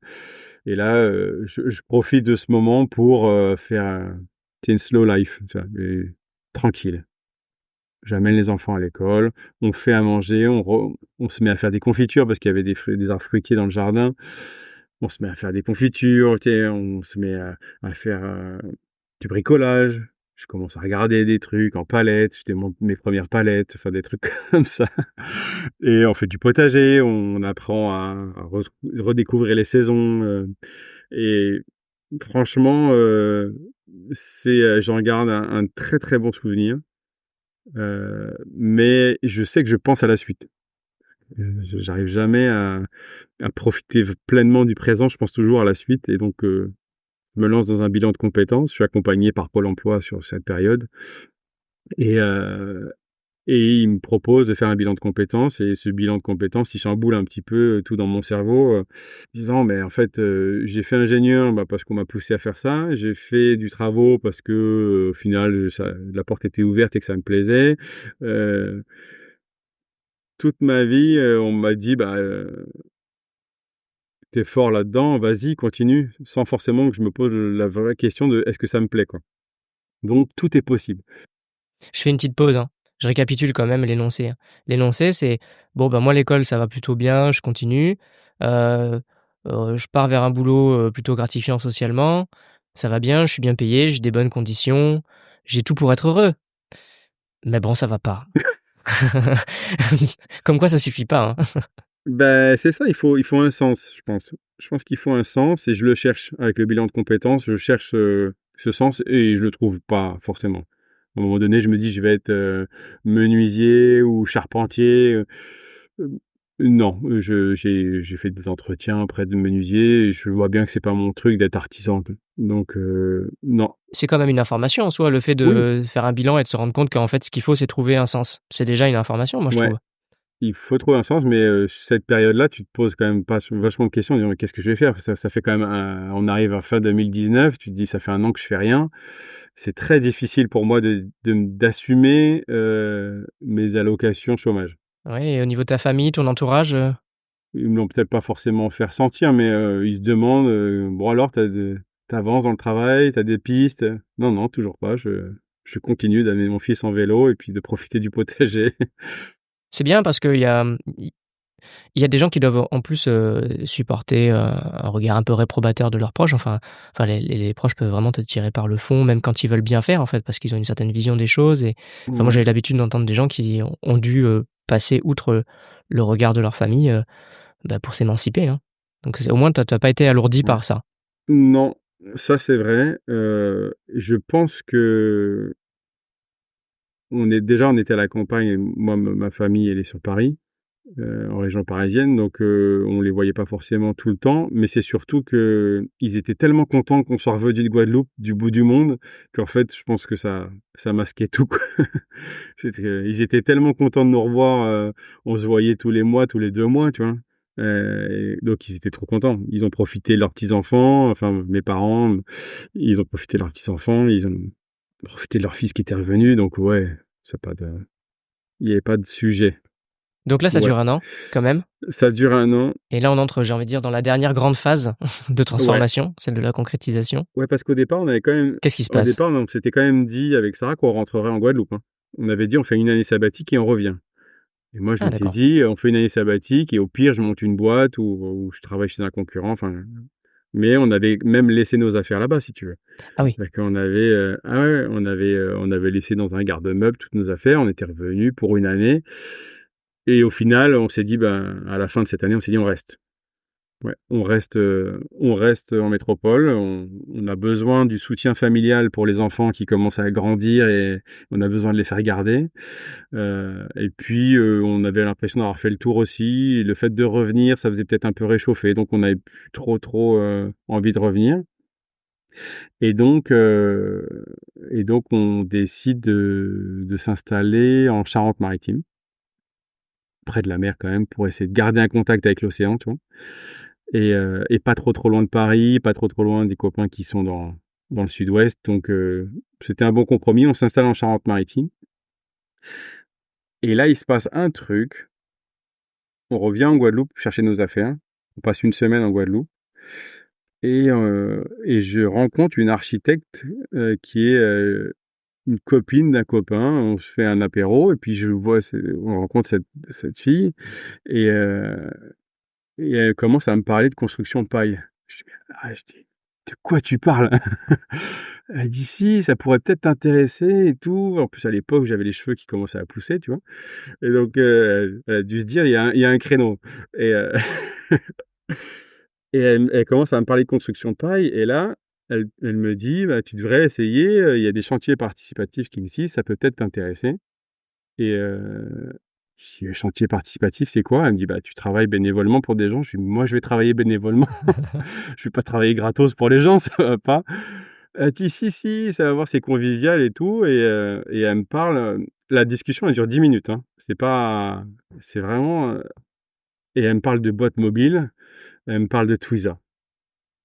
Et là, je profite de ce moment pour, faire une slow life, tu vois? Mais tranquille. J'amène les enfants à l'école, on fait à manger, on se met à faire des confitures parce qu'il y avait des arbres fruitiers dans le jardin. On se met à faire des confitures, tu sais, on se met à faire, du bricolage. Je commence à regarder des trucs en palette, je démonte mes premières palettes, enfin des trucs comme ça. Et on fait du potager, on apprend à redécouvrir les saisons, et franchement, j'en garde un très, très bon souvenir. Mais je sais que je pense à la suite. J'arrive jamais à profiter pleinement du présent, je pense toujours à la suite. Et donc je me lance dans un bilan de compétences. Je suis accompagné par Pôle emploi sur cette période et heu et il me propose de faire un bilan de compétences, et ce bilan de compétences, il chamboule un petit peu tout dans mon cerveau, disant: «Mais en fait, j'ai fait ingénieur, bah, parce qu'on m'a poussé à faire ça. J'ai fait du travaux parce que, au final, la porte était ouverte et que ça me plaisait». Heu, Toute ma vie, on m'a dit: «Bah, tu fort là-dedans, vas-y, continue», sans forcément que je me pose la vraie question de: «Est-ce que ça me plaît, quoi?» Donc tout est possible. Je fais une petite pause, hein. Je récapitule quand même l'énoncé, hein. L'énoncé, c'est: «Bon, bah, moi, l'école, ça va plutôt bien, je continue. Heu je pars vers un boulot, plutôt gratifiant socialement. Ça va bien, je suis bien payé, j'ai des bonnes conditions, j'ai tout pour être heureux. Mais bon, ça va pas». Comme quoi ça suffit pas, hein. Ben c'est ça, il faut un sens, je pense. Je pense qu'il faut un sens et je le cherche avec le bilan de compétences, je cherche, ce sens et je le trouve pas forcément. À un moment donné, je me dis: «Je vais être, menuisier ou charpentier», heu, non, j'ai fait des entretiens auprès de menuisiers et je vois bien que c'est pas mon truc d'être artisan, quoi. Donc non. C'est quand même une information en soi, le fait Oui, de faire un bilan et de se rendre compte qu'en fait, ce qu'il faut, c'est trouver un sens. C'est déjà une information, moi, je ouais. trouve. Il faut trouver un sens, mais cette période-là, tu te poses quand même pas vachement de questions en disant: «Mais qu'est-ce que je vais faire?» Ça fait quand même on arrive à fin 2019, tu te dis: «Ça fait un an que je fais rien». C'est très difficile pour moi d'assumer, mes allocations chômage. Oui, et au niveau de ta famille, ton entourage, Ils me l'ont peut-être pas forcément fait ressentir, mais ils se demandent, «Bon alors, tu avances dans le travail, tu as des pistes?» Non, non, toujours pas. Je continue d'amener mon fils en vélo et puis de profiter du potager. c'est bien parce qu'il y a, il y a des gens qui doivent en plus, supporter, un regard un peu réprobateur de leurs proches. Enfin les proches peuvent vraiment te tirer par le fond, même quand ils veulent bien faire en fait, parce qu'ils ont une certaine vision des choses. Et enfin moi Ouais, j'avais l'habitude d'entendre des gens qui ont dû, passer outre le regard de leur famille, bah, pour s'émanciper, hein. Donc c'est au moins tu as pas été alourdi ouais. par ça. Non, ça c'est vrai. Je pense que on était à la campagne et moi, ma famille, elle est sur Paris, en région parisienne, donc on les voyait pas forcément tout le temps. Mais c'est surtout qu'ils étaient tellement contents qu'on soit revenus de Guadeloupe, du bout du monde, qu'en fait, je pense que ça masquait tout, quoi. Ils étaient tellement contents de nous revoir, on se voyait tous les mois, tous les 2 mois, tu vois? Et donc ils étaient trop contents. Ils ont profité de leurs petits-enfants, enfin mes parents, ils ont profité de leurs petits-enfants, ils ont profité de leur fils qui était revenu, donc ouais, c'est pas de il y avait pas de sujet. Donc là ça Ouais, dure un an quand même, ça dure 1 an. et là on entre, j'ai envie de dire, dans la dernière grande phase de Ouais, transformation, celle de la concrétisation. ouais, parce qu'au départ, on avait quand même Qu'est-ce qui se au passe? départ, on s'était quand même dit avec Sarah qu'on rentrerait en Guadeloupe, hein. On avait dit: «On fait une année sabbatique et on revient». Et moi, je Ah m'étais d'accord. dit: «On fait une année sabbatique et au pire, je monte une boîte ou je travaille chez un concurrent», enfin, mais on avait même laissé nos affaires là-bas, si tu veux. Ah oui. C'est-à-dire qu'on avait, ah ouais, on avait laissé dans un garde-meuble toutes nos affaires, on était revenus pour une année et au final, on s'est dit, ben, à la fin de cette année, on s'est dit: «On reste». Ouais, on reste en métropole. On a besoin du soutien familial pour les enfants qui commencent à grandir et on a besoin de les faire garder. Et puis, on avait l'impression d'avoir fait le tour aussi. Et le fait de revenir, ça faisait peut-être un peu réchauffer, donc on n'avait plus trop, envie de revenir. Et donc, heu et donc on décide de s'installer en Charente-Maritime, près de la mer quand même, pour essayer de garder un contact avec l'océan, tu vois? Et pas trop loin de Paris, pas trop loin des copains qui sont dans le sud-ouest, donc c'était un bon compromis. On s'installe en Charente-Maritime et là, il se passe un truc. On revient en Guadeloupe chercher nos affaires. On passe une semaine en Guadeloupe et je rencontre une architecte, qui est, une copine d'un copain. On se fait un apéro et puis on rencontre cette fille et heu et elle commence à me parler de construction de paille. Je dis: «De quoi tu parles?» Elle dit: «Si, ça pourrait peut-être t'intéresser et tout». En plus, à l'époque, j'avais les cheveux qui commençaient à pousser, tu vois? Et donc, elle a dû se dire: il y a un créneau» et et elle commence à me parler de construction de paille et là, elle me dit: «Bah, tu devrais essayer, il y a des chantiers participatifs qui existent, ça peut peut-être t'intéresser». Et je dis: «Chantier participatif, c'est quoi?» Elle me dit: «Bah, tu travailles bénévolement pour des gens». Je dis: «Moi, je vais travailler bénévolement. Je vais pas travailler gratos pour les gens, ça va pas». Elle dit: «Si, si, ça va voir, c'est convivial et tout» et elle me parle, la discussion elle dure 10 minutes, hein. C'est vraiment, et elle me parle de boîte mobile, elle me parle de Twiza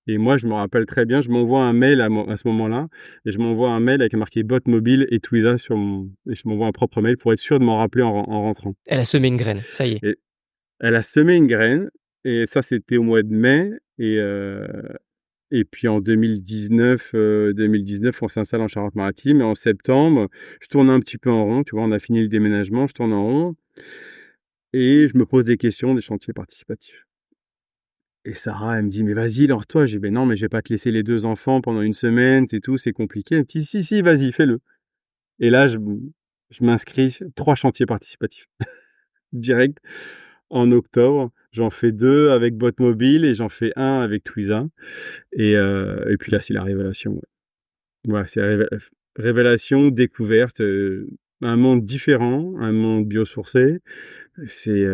et moi je me rappelle très bien, je m'envoie un mail à ce moment-là et je m'envoie un mail avec marqué boîte mobile et Twiza et je m'envoie un propre mail pour être sûr de m'en rappeler en rentrant Elle a semé une graine, ça y est. et elle a semé une graine et ça c'était au mois de mai et puis en 2019, on s'installe en Charente-Maritime et en septembre, je tourne un petit peu en rond, tu vois? On a fini le déménagement, je tourne en rond et je me pose des questions des chantiers participatifs. Et Sarah, elle me dit: «Mais vas-y, lance-toi». J'ai dit: «Beh non, mais je vais pas te laisser les 2 enfants pendant une semaine, c'est tout, c'est compliqué». Elle me dit: «Si, si, vas-y, fais-le». Et là, je m'inscris 3 chantiers participatifs direct en octobre. J'en fais 2 avec Botte Mobile et j'en fais un avec Twiza et puis là, c'est la révélation, ouais. Voilà, c'est la révélation, découverte, un monde différent, un monde biosourcé. C'est,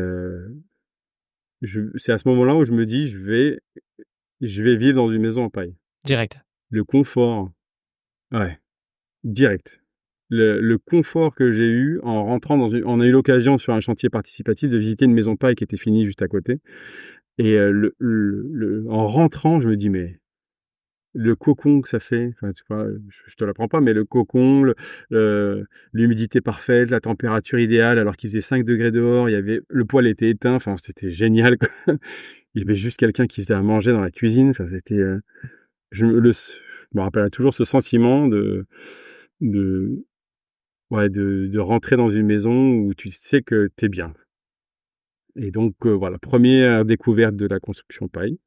c'est à ce moment-là où je me dis: Je vais vivre dans une maison en paille». Direct. Le confort, ouais, direct. Le confort que j'ai eu en rentrant on a eu l'occasion sur un chantier participatif de visiter une maison de paille qui était finie juste à côté et en rentrant, je me dis: «Mais le cocon que ça fait», enfin, tu vois? Je te l'apprends pas, mais le cocon, l'humidité parfaite, la température idéale alors qu'il faisait 5 degrés dehors, le poêle était éteint, enfin, c'était génial, quoi. Il y avait juste quelqu'un qui faisait à manger dans la cuisine, enfin, c'était, je me rappellerai toujours ce sentiment de ouais, de rentrer dans une maison où tu sais que tu es bien et donc voilà, première découverte de la construction paille.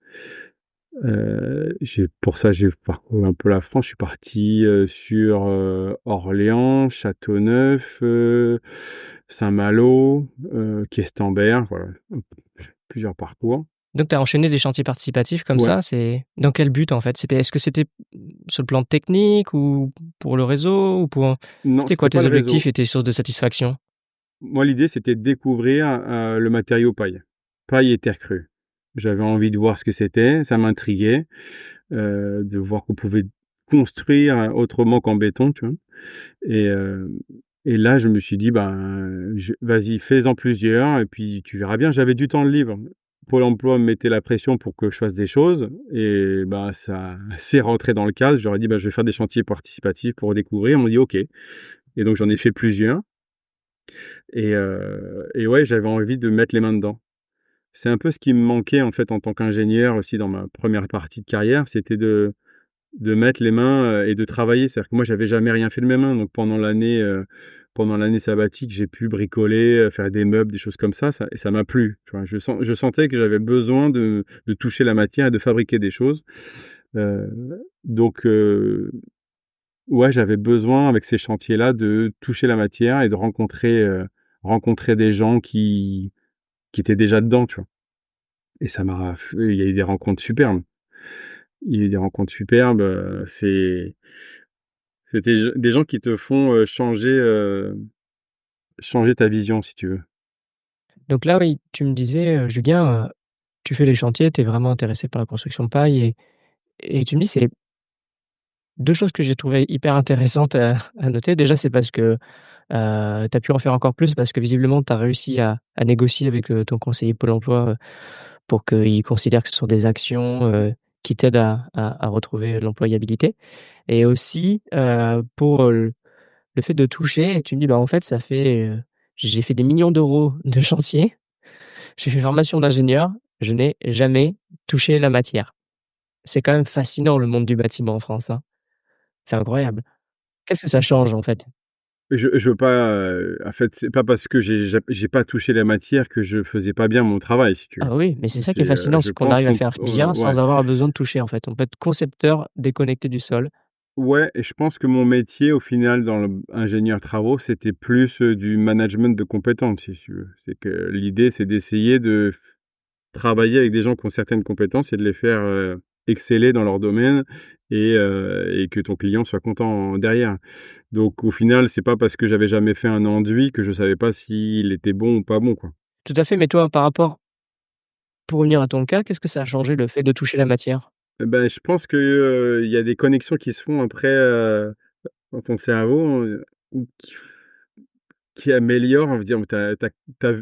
J'ai parcouru un peu la France. Je suis parti, sur, Orléans, Châteauneuf, Saint-Malo, Questembert, voilà, plusieurs parcours. Donc tu as enchaîné des chantiers participatifs comme Ouais, ça, c'est dans quel but en fait? Est-ce que c'était sur le plan technique ou pour le réseau ou pour non, c'était quoi c'était pas tes le objectifs réseau. et tes sources de satisfaction? Moi, l'idée, c'était de découvrir, le matériau paille. Paille et terre crue. J'avais envie de voir ce que c'était, ça m'intriguait, de voir qu'on pouvait construire autrement qu'en béton, tu vois? Et et là, je me suis dit: «Ben, vas-y, fais-en plusieurs et puis tu verras bien». J'avais du temps de libre. Pôle emploi me mettait la pression pour que je fasse des choses et bah, ça c'est rentré dans le cadre. J'aurais dit: «Bah, je vais faire des chantiers participatifs pour découvrir». Ils m'ont dit: «OK» et donc j'en ai fait plusieurs et ouais, j'avais envie de mettre les mains dedans. C'est un peu ce qui me manquait, en fait, en tant qu'ingénieur aussi dans ma première partie de carrière, c'était de mettre les mains, et de travailler. C'est-à-dire que moi, j'avais jamais rien fait de mes mains, donc pendant l'année sabbatique, j'ai pu bricoler, faire des meubles, des choses comme ça et ça m'a plu, tu vois? Je sentais que j'avais besoin de toucher la matière et de fabriquer des choses, heu, donc ouais, j'avais besoin avec ces chantiers-là de toucher la matière et de rencontrer des gens qui étaient déjà dedans, tu vois? et ça m'a f il y a eu des rencontres superbes. Il y a eu des rencontres superbes, c'est des gens qui te font, changer ta vision, si tu veux. Donc là, oui, tu me disais, Julien, tu fais les chantiers, tu es vraiment intéressé par la construction de paille et tu me dis c'est 2 choses que j'ai trouvées hyper intéressantes à noter. Déjà, c'est parce que, tu as pu en faire encore plus parce que visiblement tu as réussi à négocier avec, ton conseiller Pôle emploi, pour qu'il considère que ce sont des actions, qui t'aident à retrouver l'employabilité et aussi, pour, le fait de toucher, tu me dis: «Bah, en fait, ça fait, j'ai fait des millions d'euros de chantier, j'ai fait une formation d'ingénieur, je n'ai jamais touché la matière». C'est quand même fascinant le monde du bâtiment en France, hein. C'est incroyable. Qu'est-ce que ça change, en fait? Je veux pas, en fait, c'est pas parce que j'ai pas touché la matière que je faisais pas bien mon travail, si tu veux. Ah oui, mais c'est ça qui est fascinant, Je c'est qu'on pense arrive à faire bien ouais. sans avoir besoin de toucher, en fait. On peut être concepteur déconnecté du sol. Ouais, et je pense que mon métier, au final, dans le ingénieur travaux, c'était plus, du management de compétences, si tu veux. C'est que l'idée, c'est d'essayer de travailler avec des gens qui ont certaines compétences et de les faire, exceller dans leur domaine et que ton client soit content derrière. Donc au final, c'est pas parce que j'avais jamais fait un enduit que je savais pas s'il était bon ou pas bon, quoi. Tout à fait, mais toi, par rapport pour revenir à ton cas, qu'est-ce que ça a changé le fait de toucher la matière? Et bah, je pense que, il y a des connexions qui se font après, dans ton cerveau, ou qui améliorent, on va dire, tu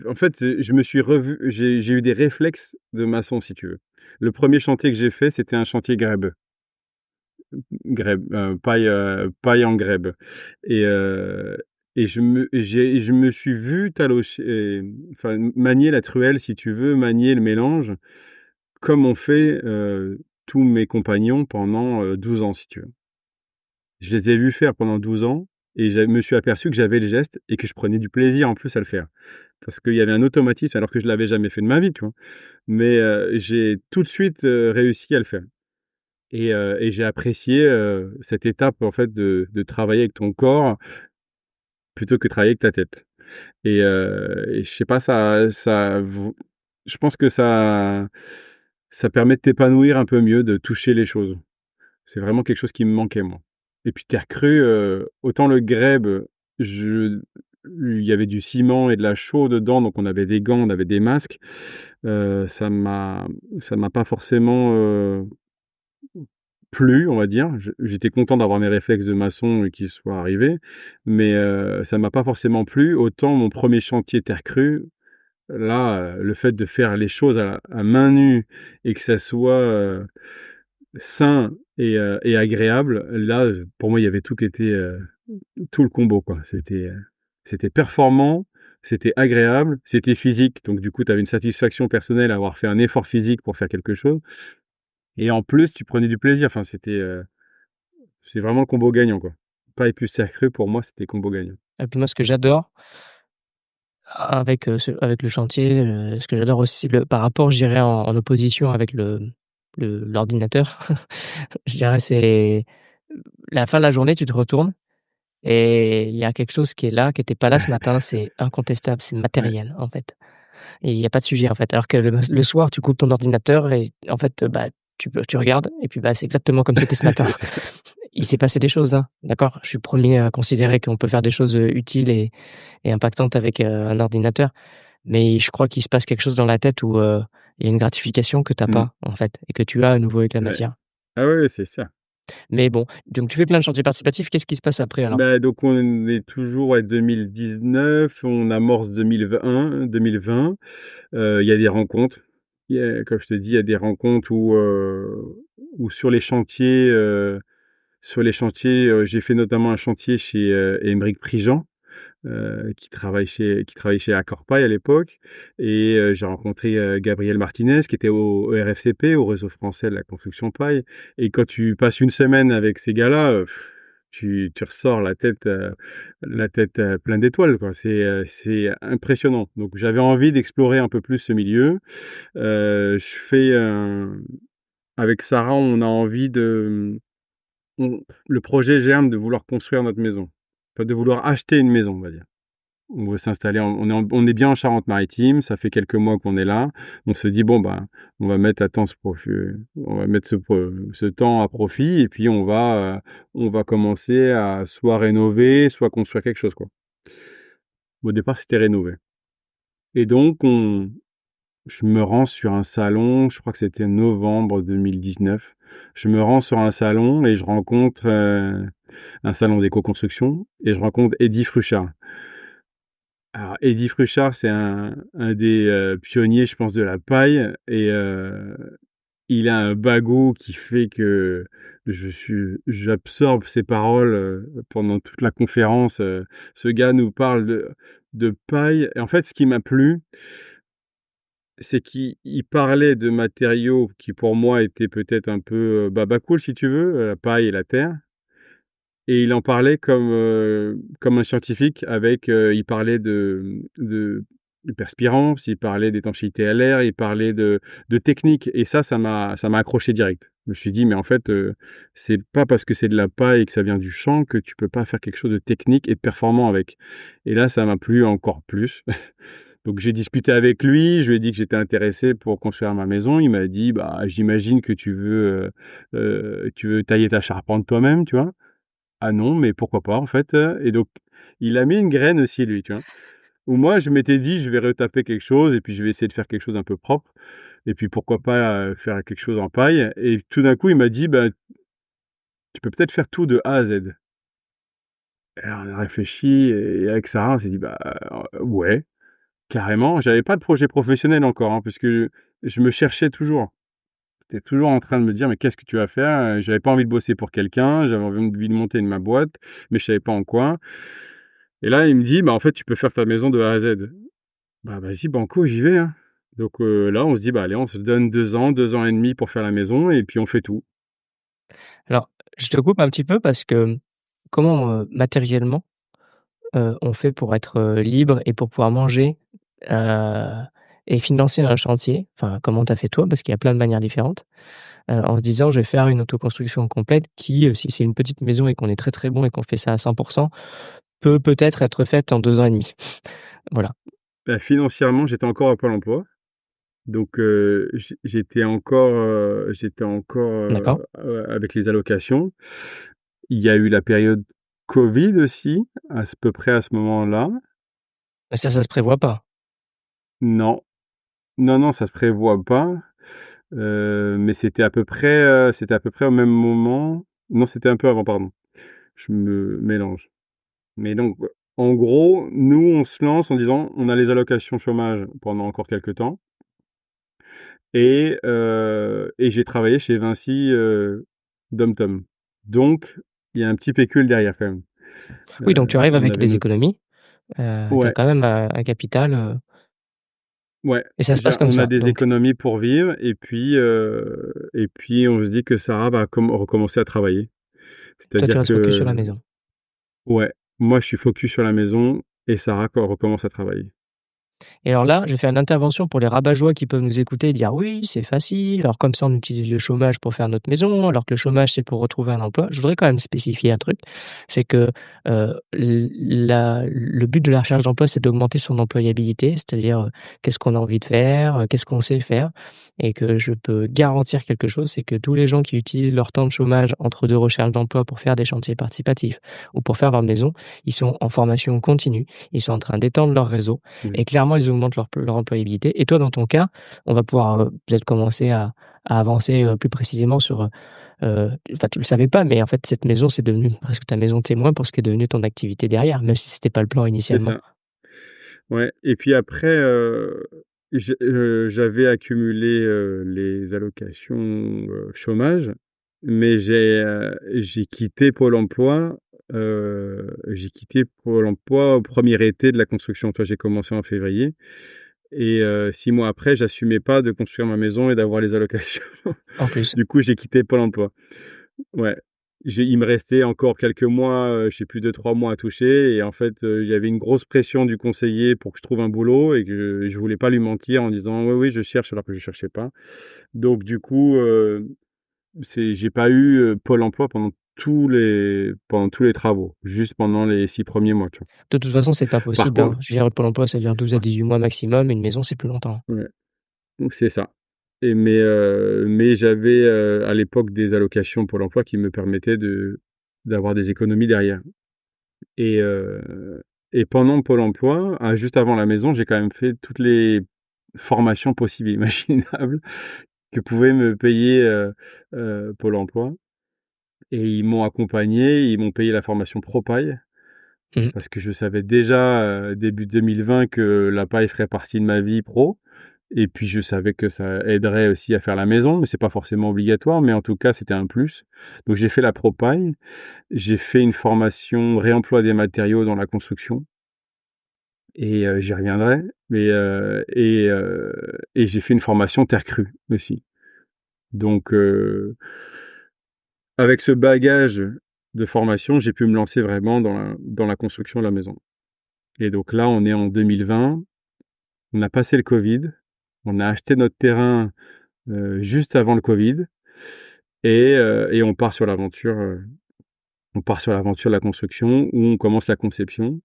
en fait, je me suis revu j'ai eu des réflexes de maçon, si tu veux. Le premier chantier que j'ai fait, c'était un chantier grèbe. Grèbe, paille en grèbe et je me suis vu talocher, enfin manier la truelle si tu veux, manier le mélange comme ont fait, tous mes compagnons pendant, 12 ans si tu veux. Je les ai vus faire pendant 12 ans et je me suis aperçu que j'avais le geste et que je prenais du plaisir en plus à le faire. Parce qu'il y avait un automatisme alors que je l'avais jamais fait de ma vie, tu vois? Mais, j'ai tout de suite, réussi à le faire. Et j'ai apprécié, cette étape en fait de travailler avec ton corps plutôt que travailler avec ta tête. Et je sais pas, je pense que ça permet de t'épanouir un peu mieux, de toucher les choses. C'est vraiment quelque chose qui me manquait moi. Et puis terre crue, autant le grèbe, je il y avait du ciment et de la chaux dedans, donc on avait des gants, on avait des masques. Ça m'a pas forcément, plu, on va dire. J'étais content d'avoir mes réflexes de maçon et qu'ils soient arrivés, mais ça m'a pas forcément plu. Autant mon premier chantier terre crue, là, le fait de faire les choses à main nue et que ça soit, sain et agréable, là, pour moi, il y avait tout qui était, tout le combo, quoi. C'était performant, c'était agréable, c'était physique, donc du coup, tu avais une satisfaction personnelle à avoir fait un effort physique pour faire quelque chose et en plus, tu prenais du plaisir. Enfin, c'est vraiment le combo gagnant, quoi. Paille plus terre crue, pour moi, c'était combo gagnant. Et puis moi, ce que j'adore avec, avec le chantier, ce que j'adore aussi, c'est le par rapport, je dirais, en opposition avec l'ordinateur, je dirais, c'est la fin de la journée, tu te retournes et il y a quelque chose qui est là, qui était pas là ce matin, c'est incontestable, c'est Ouais. matériel, en fait et il y a pas de sujet, en fait. Alors que le soir, tu coupes ton ordinateur et en fait, bah, tu regardes et puis, bah, c'est exactement comme c'était ce matin. C'est ça. Il s'est passé des choses, hein, d'accord? Je suis le 1er à considérer qu'on peut faire des choses, utiles et impactantes avec, un ordinateur. Mais je crois qu'il se passe quelque chose dans la tête où, il y a une gratification que tu as Mmh. pas, en fait et que tu as à nouveau avec la Ouais. matière. Ah ouais, ouais, c'est ça. Mais bon, donc tu fais plein de chantiers participatifs, qu'est-ce qui se passe après alors? Bah, donc on est toujours, ouais, 2019, on amorce 2020. Il y a des rencontres. Comme je te dis, il y a des rencontres où sur les chantiers, j'ai fait notamment un chantier chez, Aymeric Prigent, qui travaillait chez Accorpaille à l'époque et j'ai rencontré, Gabriel Martinez qui était au RFCP, au Réseau français de la construction paille et quand tu passes une semaine avec ces gars-là, tu ressors la tête, pleine d'étoiles, quoi. C'est impressionnant. Donc j'avais envie d'explorer un peu plus ce milieu. Je fais un Avec Sarah, on a envie on le projet germe de vouloir construire notre maison. Enfin, de vouloir acheter une maison, on va dire. On veut s'installer, on est bien en Charente-Maritime, ça fait quelques mois qu'on est là. On se dit, bon, bah, on va mettre on va mettre ce temps à profit et puis on va commencer à soit rénover, soit construire quelque chose, quoi. Au départ, c'était rénover. Et donc, je me rends sur un salon, je crois que c'était novembre 2019. Je me rends sur un salon et je rencontre un salon d'éco-construction et je rencontre Eddy Fruchard. Alors, Eddy Fruchard, c'est un des pionniers, je pense, de la paille et il a un bagot qui fait que j'absorbe ses paroles pendant toute la conférence. Ce gars nous parle de paille. Et en fait, ce qui m'a plu, c'est qu'il parlait de matériaux qui, pour moi, étaient peut-être un peu babacool, si tu veux, la paille et la terre. Et il en parlait comme un scientifique avec, il parlait de perspirance, il parlait d'étanchéité à l'air, il parlait de technique et ça m'a accroché direct. Je me suis dit: «Mais en fait, c'est pas parce que c'est de la paille et que ça vient du champ que tu peux pas faire quelque chose de technique et de performant avec» et là, ça m'a plu encore plus. Donc j'ai discuté avec lui, je lui ai dit que j'étais intéressé pour construire ma maison. Il m'a dit: «Bah, j'imagine que tu veux tailler ta charpente toi-même», tu vois? Ah non, mais pourquoi pas en fait, et donc il a mis une graine aussi lui, tu vois? Où moi je m'étais dit: «Je vais retaper quelque chose et puis je vais essayer de faire quelque chose un peu propre et puis pourquoi pas, faire quelque chose en paille» et tout d'un coup il m'a dit: «Bah, tu peux peut-être faire tout de A à Z». Et alors on a réfléchi et avec Sarah on s'est dit: «Bah, ouais, carrément». J'avais pas de projet professionnel encore, hein, parce que je me cherchais toujours. J'étais toujours en train de me dire: «Mais qu'est-ce que tu vas faire?» J'avais pas envie de bosser pour quelqu'un, j'avais envie de monter ma boîte, mais je savais pas en quoi. Et là, il me dit: «Bah, en fait, tu peux faire ta maison de A à Z». Bah, vas-y banco, j'y vais, hein. Donc là, on se dit: «Bah, allez, on se donne 2 ans et demi pour faire la maison et puis on fait tout». Alors, je te coupe un petit peu parce que comment, matériellement, on fait pour être, libre et pour pouvoir manger, heu et financer un chantier? Enfin, comment tu as fait toi? Parce qu'il y a plein de manières différentes, en se disant: «Je vais faire une autoconstruction complète qui, si c'est une petite maison et qu'on est très, très bon et qu'on fait ça à 100 peut peut-être être faite en 2 ans et demi». Voilà, Bah, financièrement, j'étais encore à Pôle emploi, donc j'étais encore, d'accord. avec les allocations. Il y a eu la période covid aussi, à ce peu près à ce moment-là. Mais ça se prévoit pas? Non, non, non, ça se prévoit pas, mais c'était à peu près au même moment. Non, c'était un peu avant, pardon. Je me mélange. Mais donc, en gros, nous, on se lance en disant: «On a les allocations chômage pendant encore quelques temps» et j'ai travaillé chez Vinci, DomTom. Donc il y a un petit pécule derrière quand même. Oui, donc tu arrives On avec avait des notre économies, tu as ouais, quand même, un capital, ouais, et ça se passe comme on a ça, des donc économies pour vivre et puis on se dit que Sarah va recommencer à travailler. toi, tu C'est-à-dire restes focus sur la que maison. ouais, moi je suis focus sur la maison et Sarah recommence à travailler. Et alors là, je vais faire une intervention pour les rabat-joie qui peuvent nous écouter et dire: «Oui, c'est facile, alors comme ça on utilise le chômage pour faire notre maison, alors que le chômage c'est pour retrouver un emploi». Je voudrais quand même spécifier un truc, c'est que, le but de la recherche d'emploi, c'est d'augmenter son employabilité, c'est-à-dire, qu'est-ce qu'on a envie de faire, qu'est-ce qu'on sait faire, et que je peux garantir quelque chose, c'est que tous les gens qui utilisent leur temps de chômage entre 2 recherches d'emploi pour faire des chantiers participatifs ou pour faire leur maison, ils sont en formation continue, ils sont en train d'étendre leur réseau Oui, et clairement, ils augmentent leur employabilité. Et toi, dans ton cas, on va pouvoir, peut-être commencer à avancer, plus précisément sur, enfin, tu le savais pas, mais en fait, cette maison, c'est devenu presque ta maison témoin pour ce qui est devenu ton activité derrière, même si c'était pas le plan c'est initialement. ça. Ouais et puis après, j'avais accumulé, les allocations, chômage, mais j'ai quitté Pôle emploi, au premier été de la construction. Toi, j'ai commencé en février et 6 mois après, j'assumais pas de construire ma maison et d'avoir les allocations. En plus. Du coup, j'ai quitté Pôle emploi. Ouais, il me restait encore quelques mois, je sais plus 2 3 mois à toucher et en fait, il y avait une grosse pression du conseiller pour que je trouve un boulot et que je voulais pas lui mentir en disant: «Oui, oui, je cherche», alors que je cherchais pas. Donc du coup, j'ai pas eu, Pôle emploi pendant pendant tous les travaux, juste pendant les 6 premiers mois, tu vois? De toute façon, c'est pas Par possible, hein. contre Je veux dire, Pôle emploi, ça dure 12 à ouais, 18 mois maximum. Une maison, c'est plus longtemps. ouais, donc c'est ça mais j'avais, à l'époque des allocations Pôle emploi qui me permettaient d'avoir des économies derrière et heu et pendant Pôle emploi, juste avant la maison, j'ai quand même fait toutes les formations possibles et imaginables que pouvait me payer, Pôle emploi et ils m'ont accompagné, ils m'ont payé la formation ProPaille Mmh. parce que je savais déjà, début 2020 que la paille ferait partie de ma vie pro et puis je savais que ça aiderait aussi à faire la maison, mais c'est pas forcément obligatoire, mais en tout cas, c'était un plus. Donc j'ai fait la ProPaille, j'ai fait une formation réemploi des matériaux dans la construction et j'y reviendrai, et j'ai fait une formation terre crue aussi. Donc avec ce bagage de formation, j'ai pu me lancer vraiment dans la construction de la maison et donc là, on est en 2020, on a passé le covid, on a acheté notre terrain, juste avant le covid et on part sur l'aventure de la construction où on commence la conception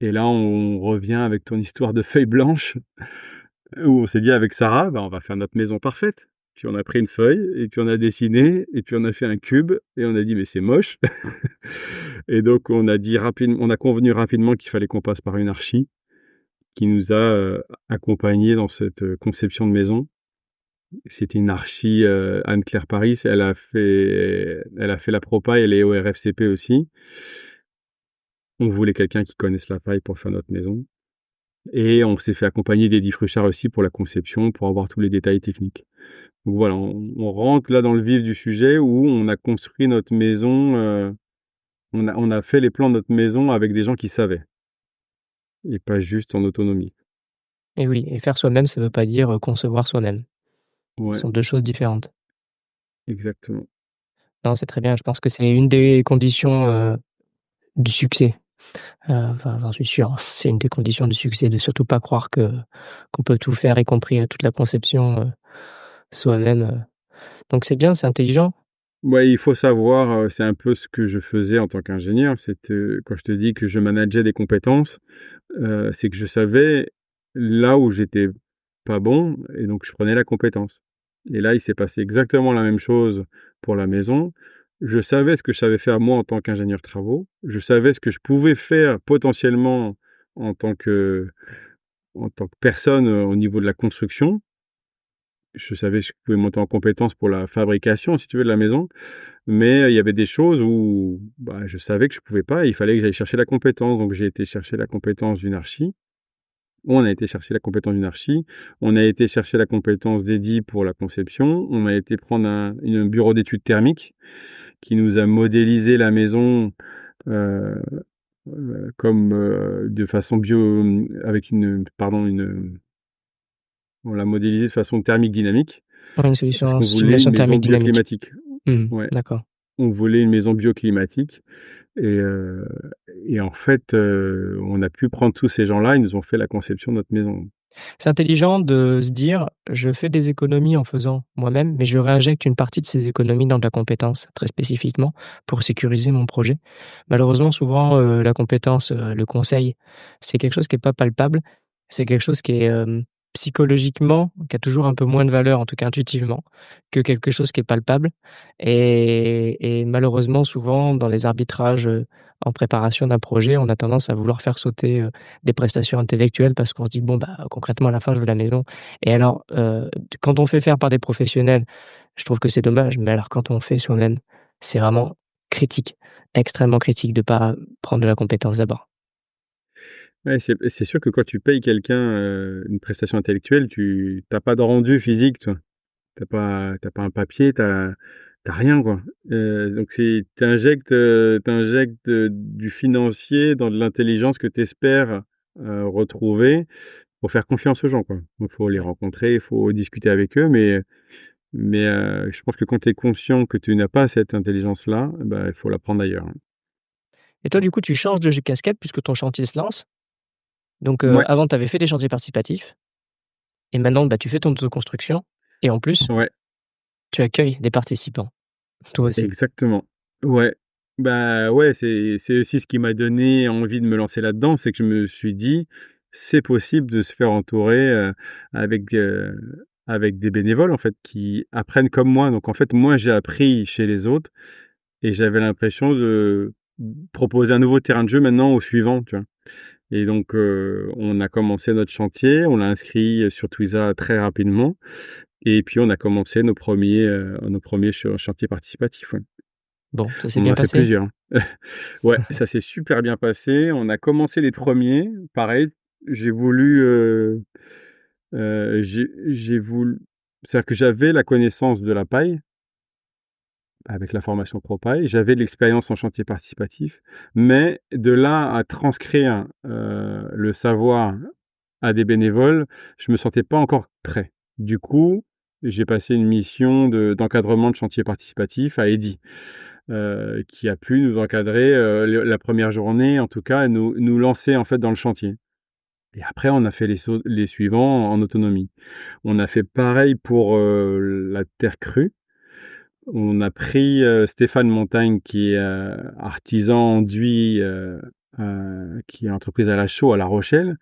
et là, on revient avec ton histoire de feuille blanche où on s'est dit avec Sarah: «Bah, on va faire notre maison parfaite». Puis on a pris une feuille et puis on a dessiné et puis on a fait un cube et on a dit: «Mais c'est moche». Et donc on a convenu rapidement qu'il fallait qu'on passe par une archi qui nous a, accompagnés dans cette, conception de maison. C'était une archi, Anne-Claire Paris, elle a fait la Propa, elle est au RFCP aussi. On voulait quelqu'un qui connaisse la paille pour faire notre maison et on s'est fait accompagner d'Eddy Fruchard aussi pour la conception, pour avoir tous les détails techniques. Donc voilà, on rentre là dans le vif du sujet où on a construit notre maison, on a fait les plans de notre maison avec des gens qui savaient et pas juste en autonomie. Et oui, et faire soi-même, ça veut pas dire, concevoir soi-même. Ce Ouais, sont 2 choses différentes. exactement. Non, c'est très bien. Je pense que c'est une des conditions, du succès. Enfin, j'en suis sûr. C'est une des conditions du succès, de surtout pas croire qu'on peut tout faire, y compris, toute la conception, soi-même. Donc c'est bien, c'est intelligent. Ouais, il faut savoir, c'est un peu ce que je faisais en tant qu'ingénieur. Quand je te dis que je manageais des compétences, c'est que je savais là où j'étais pas bon et donc je prenais la compétence. Et là, il s'est passé exactement la même chose pour la maison. Je savais ce que je savais faire moi en tant qu'ingénieur travaux. Je savais ce que je pouvais faire potentiellement en tant que en tant que personne, au niveau de la construction. Je savais que je pouvais monter en compétence pour la fabrication, si tu veux, de la maison. Mais il y avait des choses où, bah, je savais que je pouvais pas et il fallait que j'aille chercher la compétence. Donc j'ai été chercher la compétence d'une archi. On a été chercher la compétence d'une archi. On a été chercher la compétence d'Eddy pour la conception. On a été prendre un bureau d'études thermiques qui nous a modélisé la maison, heu comme, de façon avec on l'a modélisé de façon thermique dynamique Ouais, une parce solution qu'on voulait une simulation maison thermique dynamique. bioclimatique. Mmh. Ouais, D'accord. on voulait une maison bioclimatique et heu et en fait, on a pu prendre tous ces gens-là, ils nous ont fait la conception de notre maison. C'est intelligent de se dire: «Je fais des économies en faisant moi-même, mais je réinjecte une partie de ces économies dans de la compétence, très spécifiquement, pour sécuriser mon projet». Malheureusement, souvent, la compétence, le conseil, c'est quelque chose qui est pas palpable. C'est quelque chose qui est, psychologiquement, qui a toujours un peu moins de valeur, en tout cas intuitivement, que quelque chose qui est palpable. Et malheureusement, souvent, dans les arbitrages, en préparation d'un projet, on a tendance à vouloir faire sauter, des prestations intellectuelles parce qu'on se dit: «Bon, bah, concrètement, à la fin, je veux la maison». Et alors, quand on fait faire par des professionnels, je trouve que c'est dommage, mais alors quand on fait soi-même, c'est vraiment critique, extrêmement critique de pas prendre de la compétence d'abord. Ouais, c'est sûr que quand tu payes quelqu'un, une prestation intellectuelle, tu as pas de rendu physique, toi. T'as pas un papier, t'as rien, quoi. Donc tu injectes, du financier dans de l'intelligence que tu espères, retrouver pour faire confiance aux gens, quoi. Donc faut les Ouais. rencontrer, il faut discuter avec eux, mais je pense que quand tu es conscient que tu n'as pas cette intelligence-là, bah, il faut la prendre ailleurs, hein. Et toi, du coup, tu changes de casquette puisque ton chantier se lance. Donc, Mouais, avant, tu avais fait des chantiers participatifs et maintenant, bah, tu fais ton autoconstruction et en plus, ouais. tu accueilles des participants. toi aussi. Exactement. Ouais. Bah, ouais, c'est aussi ce qui m'a donné envie de me lancer là-dedans, c'est que je me suis dit: «C'est possible de se faire entourer, avec, avec des bénévoles, en fait, qui apprennent comme moi». Donc en fait, moi, j'ai appris chez les autres et j'avais l'impression de proposer un nouveau terrain de jeu maintenant au suivant, tu vois? Et donc on a commencé notre chantier, on l'a inscrit sur Twiza très rapidement et puis on a commencé nos premiers chantiers participatifs, ouais. Bon, ça s'est On en bien a fait passé? plusieurs. Ouais, ça s'est super bien passé. On a commencé les premiers. Pareil, j'ai voulu, j'ai voulu c'est-à-dire que j'avais la connaissance de la paille, avec la formation ProPaille. J'avais de l'expérience en chantier participatif, mais de là à transcrire, le savoir à des bénévoles, je me sentais pas encore prêt. Du coup, j'ai passé une mission d'encadrement de chantier participatif à Eddy. Qui a pu nous encadrer, le la première journée en tout cas et nous lancer en fait dans le chantier et après on a fait les suivants en autonomie. On a fait pareil pour, la terre crue. On a pris, Stéphane Montagne qui est, artisan enduit, qui est entreprise à la chaux à La Rochelle.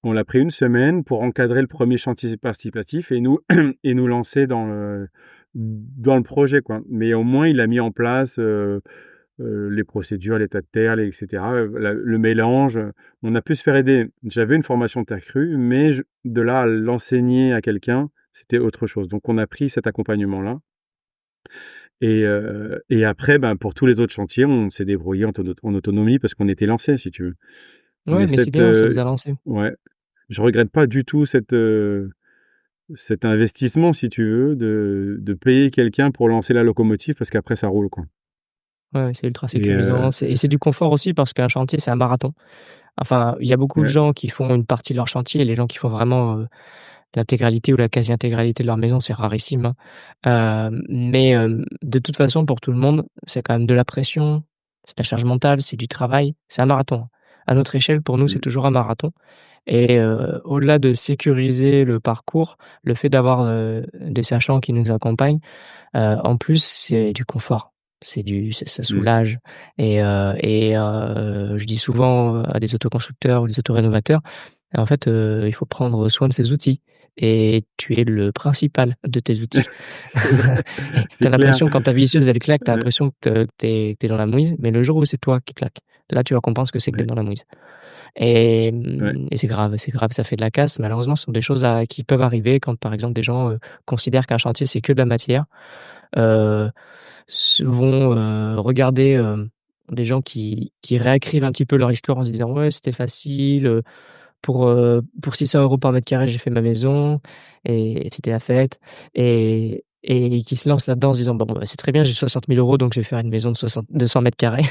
On l'a pris une semaine pour encadrer le premier chantier participatif et nous et nous lancer dans le projet, quoi. Mais au moins il a mis en place, les procédures, l'état de terre, les et cetera, le mélange, on a pu se faire aider. J'avais une formation terre crue, mais de là à l'enseigner à quelqu'un, c'était autre chose. Donc on a pris cet accompagnement-là et après, ben, pour tous les autres chantiers, on s'est débrouillé en autonomie parce qu'on était lancés, si tu veux. Ouais, Mais mais c'est bien, ça vous a lancé. ouais, je regrette pas du tout cet investissement, si tu veux, de payer quelqu'un pour lancer la locomotive parce qu'après ça roule, quoi. Ouais, c'est ultra Et sécurisant, c'est du confort aussi parce qu'un chantier, c'est un marathon. Enfin, il y a beaucoup de ouais, gens qui font une partie de leur chantier et les gens qui font vraiment, l'intégralité ou la quasi-intégralité de leur maison, c'est rarissime, hein. De toute façon, pour tout le monde, c'est quand même de la pression, c'est de la charge mentale, c'est du travail, c'est un marathon. À notre échelle, pour nous, c'est mmh, toujours un marathon et au-delà de sécuriser le parcours, le fait d'avoir, des sachants qui nous accompagnent, en plus, c'est du confort. Ça mmh, soulage je dis souvent à des autoconstructeurs ou des autorénovateurs, en fait, il faut prendre soin de ses outils et tu es le principal de tes outils. c'est vrai, Et tu c'est as clair. l'impression quand ta visseuse elle claque, tu as Ouais, l'impression que tu es dans la mouise, mais le jour où c'est toi qui claque, là tu vas comprendre ce que c'est que ouais, d'être dans la mouise. ouais, Et c'est grave, ça fait de la casse. Malheureusement, ce sont des choses qui peuvent arriver quand, par exemple, des gens, considèrent qu'un chantier, c'est que de la matière, heu, vont, regarder, des gens qui réécrivent un petit peu leur histoire en se disant: «Ouais, c'était facile, pour 600 € par mètre carré, j'ai fait ma maison et c'était la fête» et qui se lancent là-dedans en se disant: «Bon, bah, c'est très bien, j'ai 60 000 €, donc je vais faire une maison de 100 mètres carrés»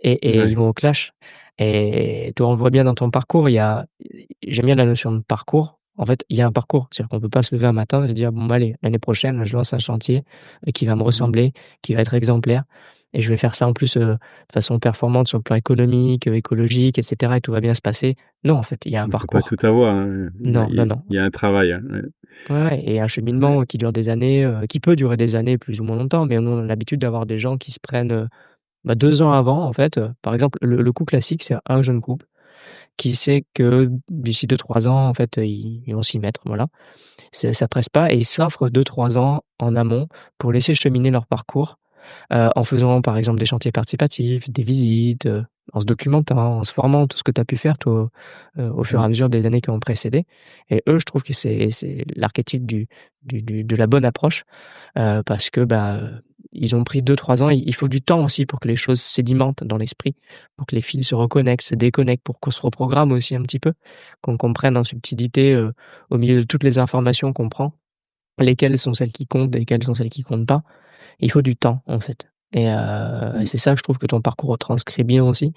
et ils ouais, vont au clash et toi, on le voit bien dans ton parcours, il y a j'aime bien la notion de parcours. En fait, il y a un parcours, c'est-à-dire qu'on peut pas se lever un matin et se dire: «Bon, bah, allez, l'année prochaine, je lance un chantier, qui va me mmh. ressembler, qui va être exemplaire et je vais faire ça en plus, de façon performante sur le plan économique, écologique et cetera et tout va bien se passer». Non, en fait, il y a un On peut pas parcours. tout avoir, hein, Non, non, non. il y a un travail, hein, ouais, Ouais, ouais et un ouais, cheminement qui dure des années, qui peut durer des années plus ou moins longtemps, mais nous, on a l'habitude d'avoir des gens qui se prennent, 2 ans avant, en fait, par exemple, le coup classique, c'est un jeune couple qui sait que d'ici 2 3 ans, en fait, ils vont s'y mettre, voilà. Ça presse pas et ils s'offrent 2 3 ans en amont pour laisser cheminer leur parcours, en faisant, par exemple, des chantiers participatifs, des visites, en se documentant, en se formant, tout ce que tu as pu faire toi, au fur et mmh, à mesure des années qui ont précédé et eux, je trouve que c'est l'archétype de la bonne approche, parce que, ils ont pris 2 3 ans. Il faut du temps aussi pour que les choses sédimentent dans l'esprit, pour que les fils se reconnectent, se déconnectent, pour qu'on se reprogramme aussi un petit peu, qu'on comprenne en subtilité, au milieu de toutes les informations qu'on prend, lesquelles sont celles qui comptent, lesquelles sont celles qui comptent pas. Il faut du temps, en fait et mmh, c'est ça que je trouve que ton parcours retranscrit bien aussi,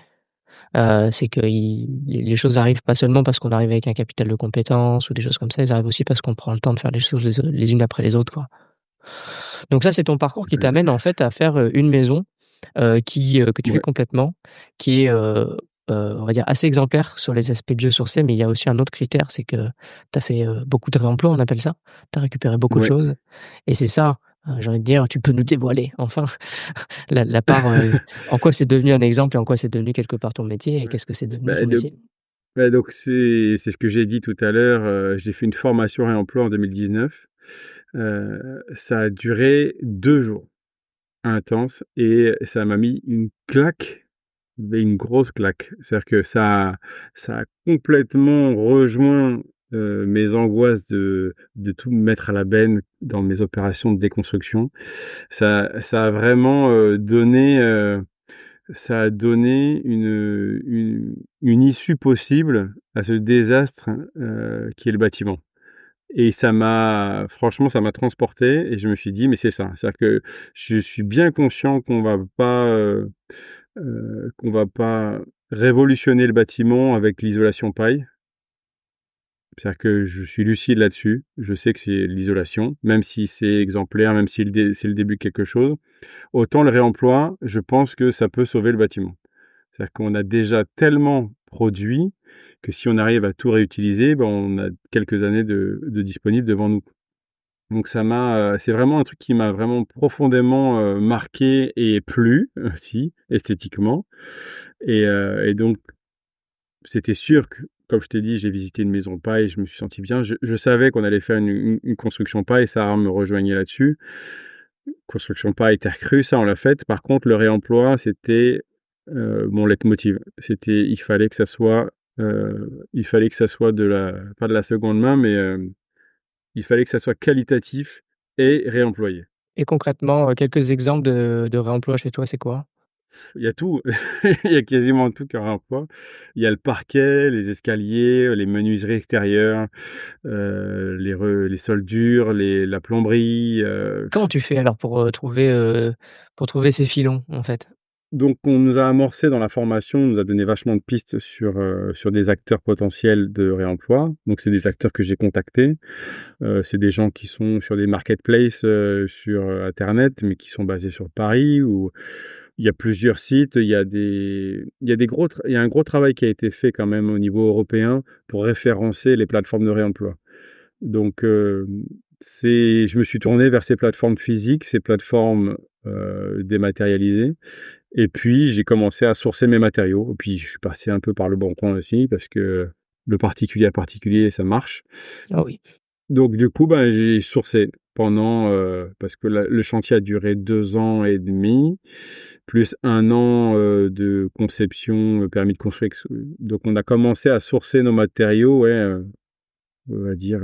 c'est que les choses arrivent pas seulement parce qu'on arrive avec un capital de compétences ou des choses comme ça, elles arrivent aussi parce qu'on prend le temps de faire les choses les unes après les autres, quoi. Donc ça, c'est ton parcours qui ouais, t'amène, en fait, à faire, une maison, que tu fais ouais, complètement, qui est, on va dire assez exemplaire sur les aspects biosourcés, mais il y a aussi un autre critère, c'est que tu as fait, beaucoup de réemploi, on appelle ça. Tu as récupéré beaucoup de ouais, choses et c'est ça, J'ai envie de dire, tu peux nous dévoiler enfin la part, en quoi c'est devenu un exemple et en quoi c'est devenu quelque part ton métier et Ouais. qu'est-ce que c'est devenu Bah, ton de métier? donc c'est ce que j'ai dit tout à l'heure, j'ai fait une formation réemploi en 2019. Ça a duré 2 jours intenses et ça m'a mis une claque, mais une grosse claque. C'est-à-dire que ça a complètement rejoint, mes angoisses de tout mettre à la benne dans mes opérations de déconstruction. Ça a vraiment, ça a donné une issue possible à ce désastre, qui est le bâtiment. Et franchement, ça m'a transporté et je me suis dit: «Mais c'est ça». C'est-à-dire que je suis bien conscient qu'on va pas révolutionner le bâtiment avec l'isolation paille. C'est-à-dire que je suis lucide là-dessus. Je sais que c'est l'isolation, même si c'est exemplaire, même si c'est le début de quelque chose. Autant le réemploi, je pense que ça peut sauver le bâtiment. C'est-à-dire qu'on a déjà tellement produit que si on arrive à tout réutiliser, ben, on a quelques années de disponibles devant nous. Donc c'est vraiment un truc qui m'a vraiment profondément, marqué et plu aussi esthétiquement et donc c'était sûr que, comme je t'ai dit, j'ai visité une maison paille et je me suis senti bien. Je savais qu'on allait faire une construction paille, Sarah me rejoignait là-dessus. Construction paille, terre crue, ça on l'a fait. Par contre, le réemploi, c'était, mon leitmotiv. Il fallait que ça soit de la pas de la seconde main, mais, il fallait que ça soit qualitatif et réemployé. Et concrètement, quelques exemples de réemploi chez toi, c'est quoi? Il y a tout, il y a quasiment tout qui est réemploi. Il y a le parquet, les escaliers, les menuiseries extérieures, les soldures, la plomberie, Comment tu fais alors pour trouver ces filons, en fait? donc on nous a amorcé dans la formation, on nous a donné vachement de pistes sur des acteurs potentiels de réemploi. Donc c'est des acteurs que j'ai contactés. C'est des gens qui sont sur des marketplaces, sur, internet, mais qui sont basés sur Paris où il y a plusieurs sites. Il y a un gros travail qui a été fait quand même au niveau européen pour référencer les plateformes de réemploi. Donc, je me suis tourné vers ces plateformes physiques, ces plateformes, dématérialisées et puis j'ai commencé à sourcer mes matériaux et puis je suis passé un peu par le bon coin aussi parce que le particulier à particulier, ça marche. Ah oui. Donc du coup, ben, j'ai sourcé pendant, parce que le chantier a duré 2 ans et demi, plus 1 an, de conception, permis de construire donc on a commencé à sourcer nos matériaux, ouais, on va dire,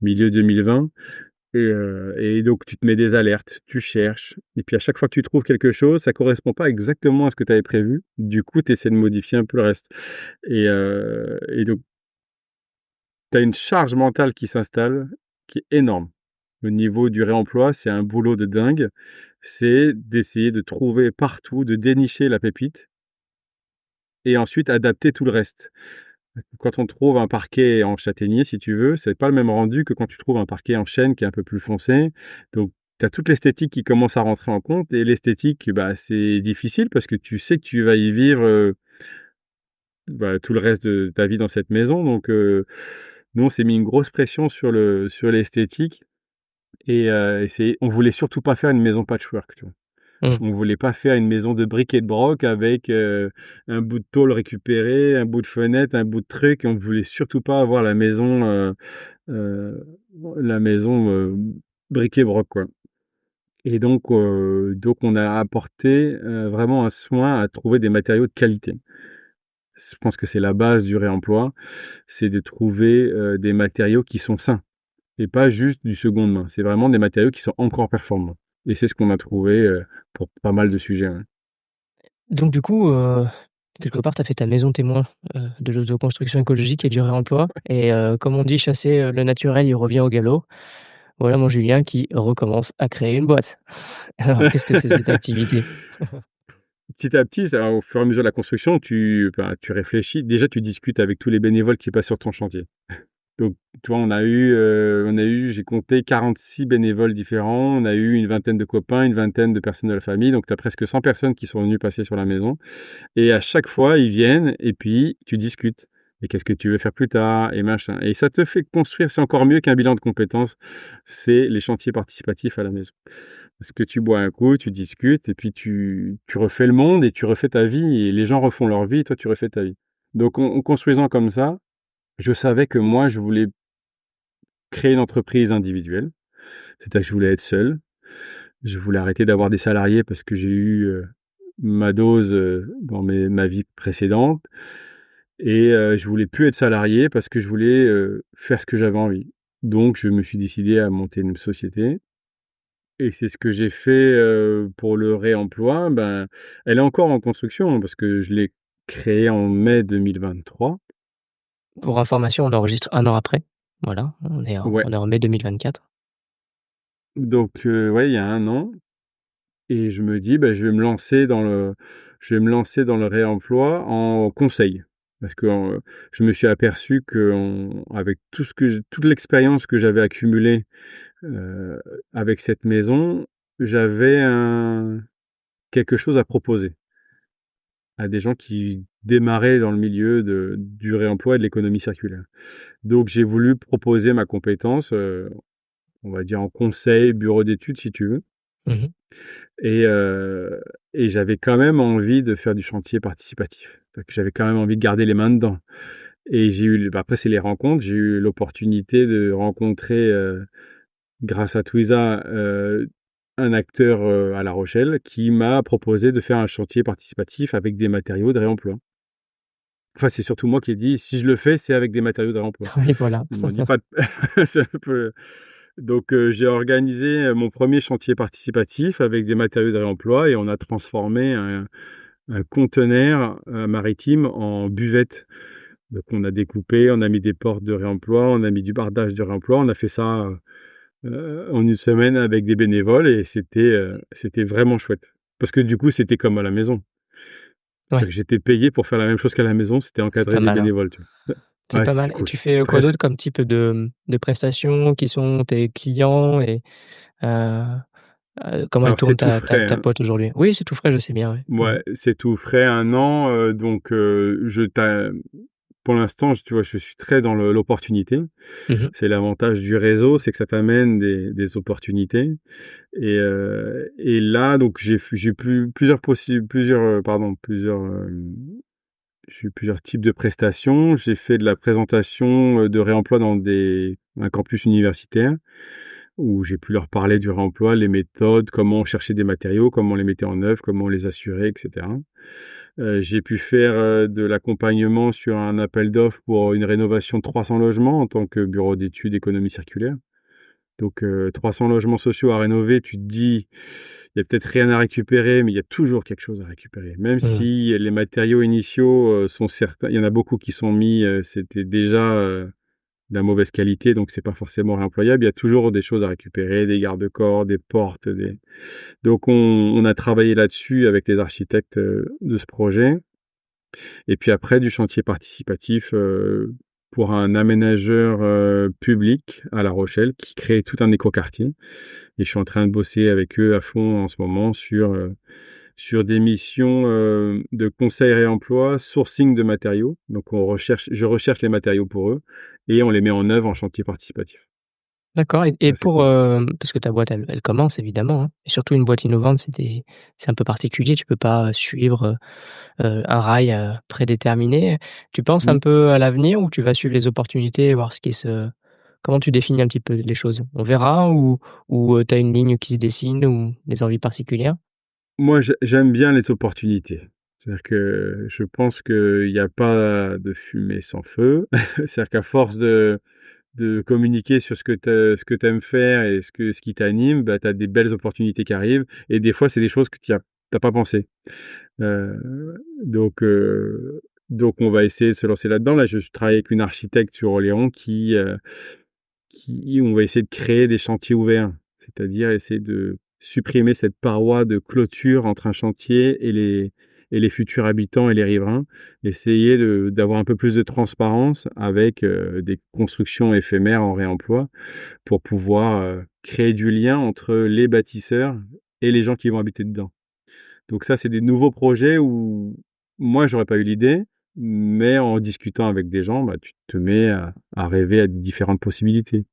milieu 2020 et donc tu te mets des alertes, tu cherches et puis à chaque fois que tu trouves quelque chose, ça correspond pas exactement à ce que tu avais prévu. Du coup, tu essaies de modifier un peu le reste et donc tu as une charge mentale qui s'installe, qui est énorme. Au niveau du réemploi, c'est un boulot de dingue. C'est d'essayer de trouver partout, de dénicher la pépite et ensuite adapter tout le reste. Quand on trouve un parquet en châtaignier, si tu veux, c'est pas le même rendu que quand tu trouves un parquet en chêne qui est un peu plus foncé. Donc, tu as toute l'esthétique qui commence à rentrer en compte et l'esthétique, bah, c'est difficile parce que tu sais que tu vas y vivre, bah, tout le reste de ta vie dans cette maison. Donc, nous, on s'est mis une grosse pression sur l'esthétique et on voulait surtout pas faire une maison patchwork, tu vois? Mmh. On voulait pas faire une maison de briques et de broc avec, un bout de tôle récupéré, un bout de fenêtre, un bout de truc. On voulait surtout pas avoir heu, la maison, brick et broc, quoi. Et donc on a apporté, vraiment un soin à trouver des matériaux de qualité. Je pense que c'est la base du réemploi, c'est de trouver, des matériaux qui sont sains et pas juste du seconde main. C'est vraiment des matériaux qui sont encore performants et c'est ce qu'on a trouvé, pour pas mal de sujets, ouais. Donc du coup, quelque part, tu as fait ta maison témoin, de l'autoconstruction écologique et du réemploi et comme on dit: «Chasser, le naturel, il revient au galop». Voilà mon Julien qui recommence à créer une boîte. Alors qu'est-ce que c'est cette activité? Petit à petit, ça au fur et à mesure de la construction, tu réfléchis. Déjà, tu discutes avec tous les bénévoles qui passent sur ton chantier. Donc, tu vois, j'ai compté 46 bénévoles différents. On a eu une vingtaine de copains, une vingtaine de personnes de la famille. Donc, tu as presque 100 personnes qui sont venues passer sur la maison. Et à chaque fois, ils viennent et puis tu discutes. et qu'est-ce que tu veux faire plus tard et machin et ça te fait construire, c'est encore mieux qu'un bilan de compétences, c'est les chantiers participatifs à la maison. Parce que tu bois un coup, tu discutes et puis tu refais le monde et tu refais ta vie et les gens refont leur vie et toi tu refais ta vie. Donc en construisant comme ça, je savais que moi je voulais créer une entreprise individuelle, c'est-à-dire que je voulais être seul. Je voulais arrêter d'avoir des salariés parce que j'ai eu, ma dose, dans ma vie précédente et je voulais plus être salarié parce que je voulais, faire ce que j'avais envie. Donc je me suis décidé à monter une société et c'est ce que j'ai fait, pour le réemploi. Ben, elle est encore en construction, hein, parce que je l'ai créée en mai 2023. Pour information, on l'enregistre 1 an après. Voilà, Ouais, on est en mai 2024. donc ouais, il y a 1 an et je me dis: «Bah, je vais me lancer dans le réemploi en conseil». Parce que, je me suis aperçu qu'avec toute l'expérience que j'avais accumulée, heu, avec cette maison, j'avais quelque chose à proposer à des gens qui démarraient dans le milieu du réemploi et de l'économie circulaire. Donc j'ai voulu proposer ma compétence, on va dire en conseil, bureau d'études si tu veux Mmh. et heu et j'avais quand même envie de faire du chantier participatif. C'est-à-dire que j'avais quand même envie de garder les mains dedans et j'ai eu après c'est les rencontres, j'ai eu l'opportunité de rencontrer, grâce à Twiza, un acteur, à La Rochelle qui m'a proposé de faire un chantier participatif avec des matériaux de réemploi. Enfin, c'est surtout moi qui ai dit: «Si je le fais, c'est avec des matériaux de réemploi». Oui, voilà. Ils m'ont dit: «Pas de» c'est un peu donc j'ai organisé, mon premier chantier participatif avec des matériaux de réemploi et on a transformé un conteneur, maritime en buvette. Donc on a découpé, on a mis des portes de réemploi, on a mis du bardage de réemploi. On a fait ça, en une semaine avec des bénévoles et c'était vraiment chouette. Parce que du coup, c'était comme à la maison. C'est-à-dire Ouais, que j'étais payé pour faire la même chose qu'à la maison, c'était c'est encadrer pas des mal, hein. bénévoles, tu vois? C'est Ouais, pas c'était mal et cool. tu fais, quoi Très d'autre comme type de prestations? Qui sont tes clients et heu comment elle alors tourne c'est tout ta frais, ta hein. boîte aujourd'hui? Oui, c'est tout frais, je sais bien, oui. Mmh mh. Ouais, c'est tout frais, 1 an, donc pour l'instant, tu vois, je suis très dans l'opportunité. Mmh mh. C'est l'avantage du réseau, c'est que ça t'amène des opportunités et là, donc j'ai j'ai eu plusieurs types de prestations. J'ai fait de la présentation, de réemploi dans un campus universitaire où j'ai pu leur parler du réemploi, les méthodes, comment on cherchait des matériaux, comment on les mettait en œuvre, comment on les assurait et cetera. J'ai pu faire, de l'accompagnement sur un appel d'offres pour une rénovation de 300 logements en tant que bureau d'études économie circulaire. Donc 300 logements sociaux à rénover, tu te dis: «Il y a peut-être rien à récupérer», mais il y a toujours quelque chose à récupérer. Même Mmh. si les matériaux initiaux, sont certains il y en a beaucoup qui sont mis, c'était déjà, de la mauvaise qualité, donc c'est pas forcément réemployable. Il y a toujours des choses à récupérer, des garde-corps, des portes, des donc on a travaillé là-dessus avec les architectes, de ce projet et puis après du chantier participatif, pour un aménageur, public à La Rochelle qui crée tout un écoquartier et je suis en train de bosser avec eux à fond en ce moment sur des missions, de conseil réemploi, sourcing de matériaux. Donc je recherche les matériaux pour eux et on les met en œuvre en chantier participatif. D'accord et Ça, c'est pour, cool. parce que ta boîte elle commence évidemment, hein, et surtout une boîte innovante, c'est un peu particulier, tu peux pas suivre, un rail, prédéterminé. Tu penses un Mmh. peu à l'avenir ou tu vas suivre les opportunités et voir ce qui se comment tu définis un petit peu les choses? On verra ou tu as une ligne qui se dessine ou des envies particulières? Moi, j'aime bien les opportunités. C'est-à-dire que je pense qu'il y a pas de fumée sans feu. C'est-à-dire qu'à force de communiquer sur ce que tu aimes faire et ce qui t'anime, bah, tu as des belles opportunités qui arrivent et des fois, c'est des choses que tu as pas pensé. Donc donc on va essayer de se lancer là-dedans. Là, je travaille avec une architecte sur Orléans qui on va essayer de créer des chantiers ouverts. C'est-à-dire essayer de supprimer cette paroi de clôture entre un chantier et les futurs habitants et les riverains. Essayer d'avoir un peu plus de transparence avec, des constructions éphémères en réemploi pour pouvoir, créer du lien entre les bâtisseurs et les gens qui vont habiter dedans. Donc ça, c'est des nouveaux projets où moi, j'aurais pas eu l'idée, mais en discutant avec des gens, bah, tu te mets à rêver à différentes possibilités.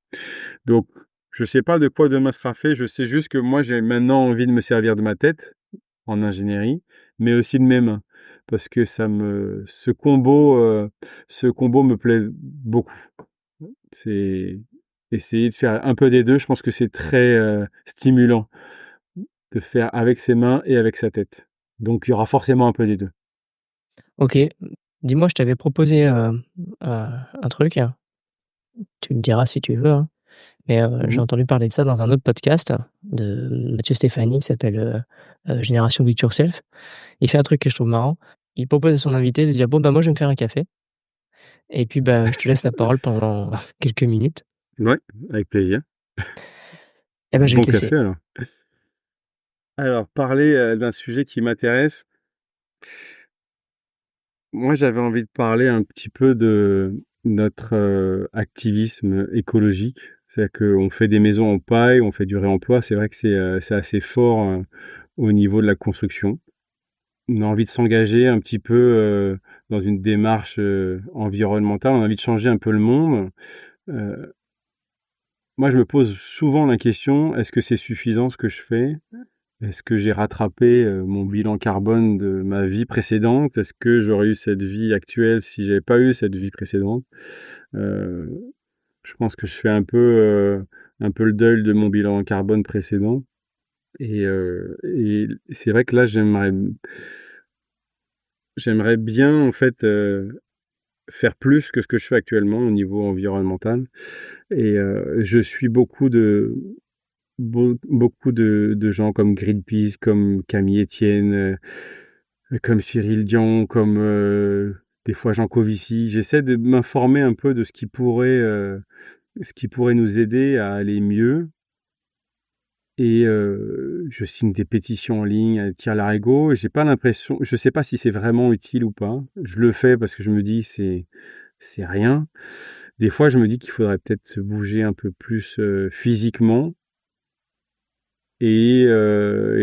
Donc, je sais pas de quoi demain sera fait, je sais juste que moi, j'ai maintenant envie de me servir de ma tête en ingénierie, mais aussi de mes mains. Parce que ce combo me plaît beaucoup. C'est essayer de faire un peu des 2, je pense que c'est très, stimulant de faire avec ses mains et avec sa tête. Donc il y aura forcément un peu des 2. OK, dis-moi, je t'avais proposé, un truc, tu me diras si tu veux, hein, mais j'ai Mmh. entendu parler de ça dans un autre podcast de Mathieu Stéphanie qui s'appelle, Génération Do It Yourself. Il fait un truc que je trouve marrant. Il propose à son invité de dire: «Bon, bah, moi, je vais me faire un café et puis, bah, je te laisse la parole pendant quelques minutes Ouais, avec plaisir. et bah, je vais Bon te laisser». café alors. Alors parler, d'un sujet qui m'intéresse, moi j'avais envie de parler un petit peu de notre, activisme écologique. C'est-à-dire qu'on fait des maisons en paille, on fait du réemploi. C'est vrai que c'est assez fort, au niveau de la construction. On a envie de s'engager un petit peu, dans une démarche, environnementale. On a envie de changer un peu le monde. Heu, Moi je me pose souvent la question: «Est-ce que c'est suffisant ce que je fais?» Est-ce que j'ai rattrapé, mon bilan carbone de ma vie précédente? Est-ce que j'aurais eu cette vie actuelle si j'avais pas eu cette vie précédente? Heu, je pense que je fais un peu le deuil de mon bilan carbone précédent et c'est vrai que là, j'aimerais bien, en fait, faire plus que ce que je fais actuellement au niveau environnemental et je suis beaucoup de gens comme Greenpeace, comme Camille Etienne, comme Cyril Dion, comme, des fois Jean Covici. J'essaie de m'informer un peu de ce qui pourrait nous aider à aller mieux et je signe des pétitions en ligne à tire-larigot et j'ai pas l'impression je sais pas si c'est vraiment utile ou pas. Je le fais parce que je me dis: C'est rien». Des fois, je me dis qu'il faudrait peut-être se bouger un peu plus, physiquement et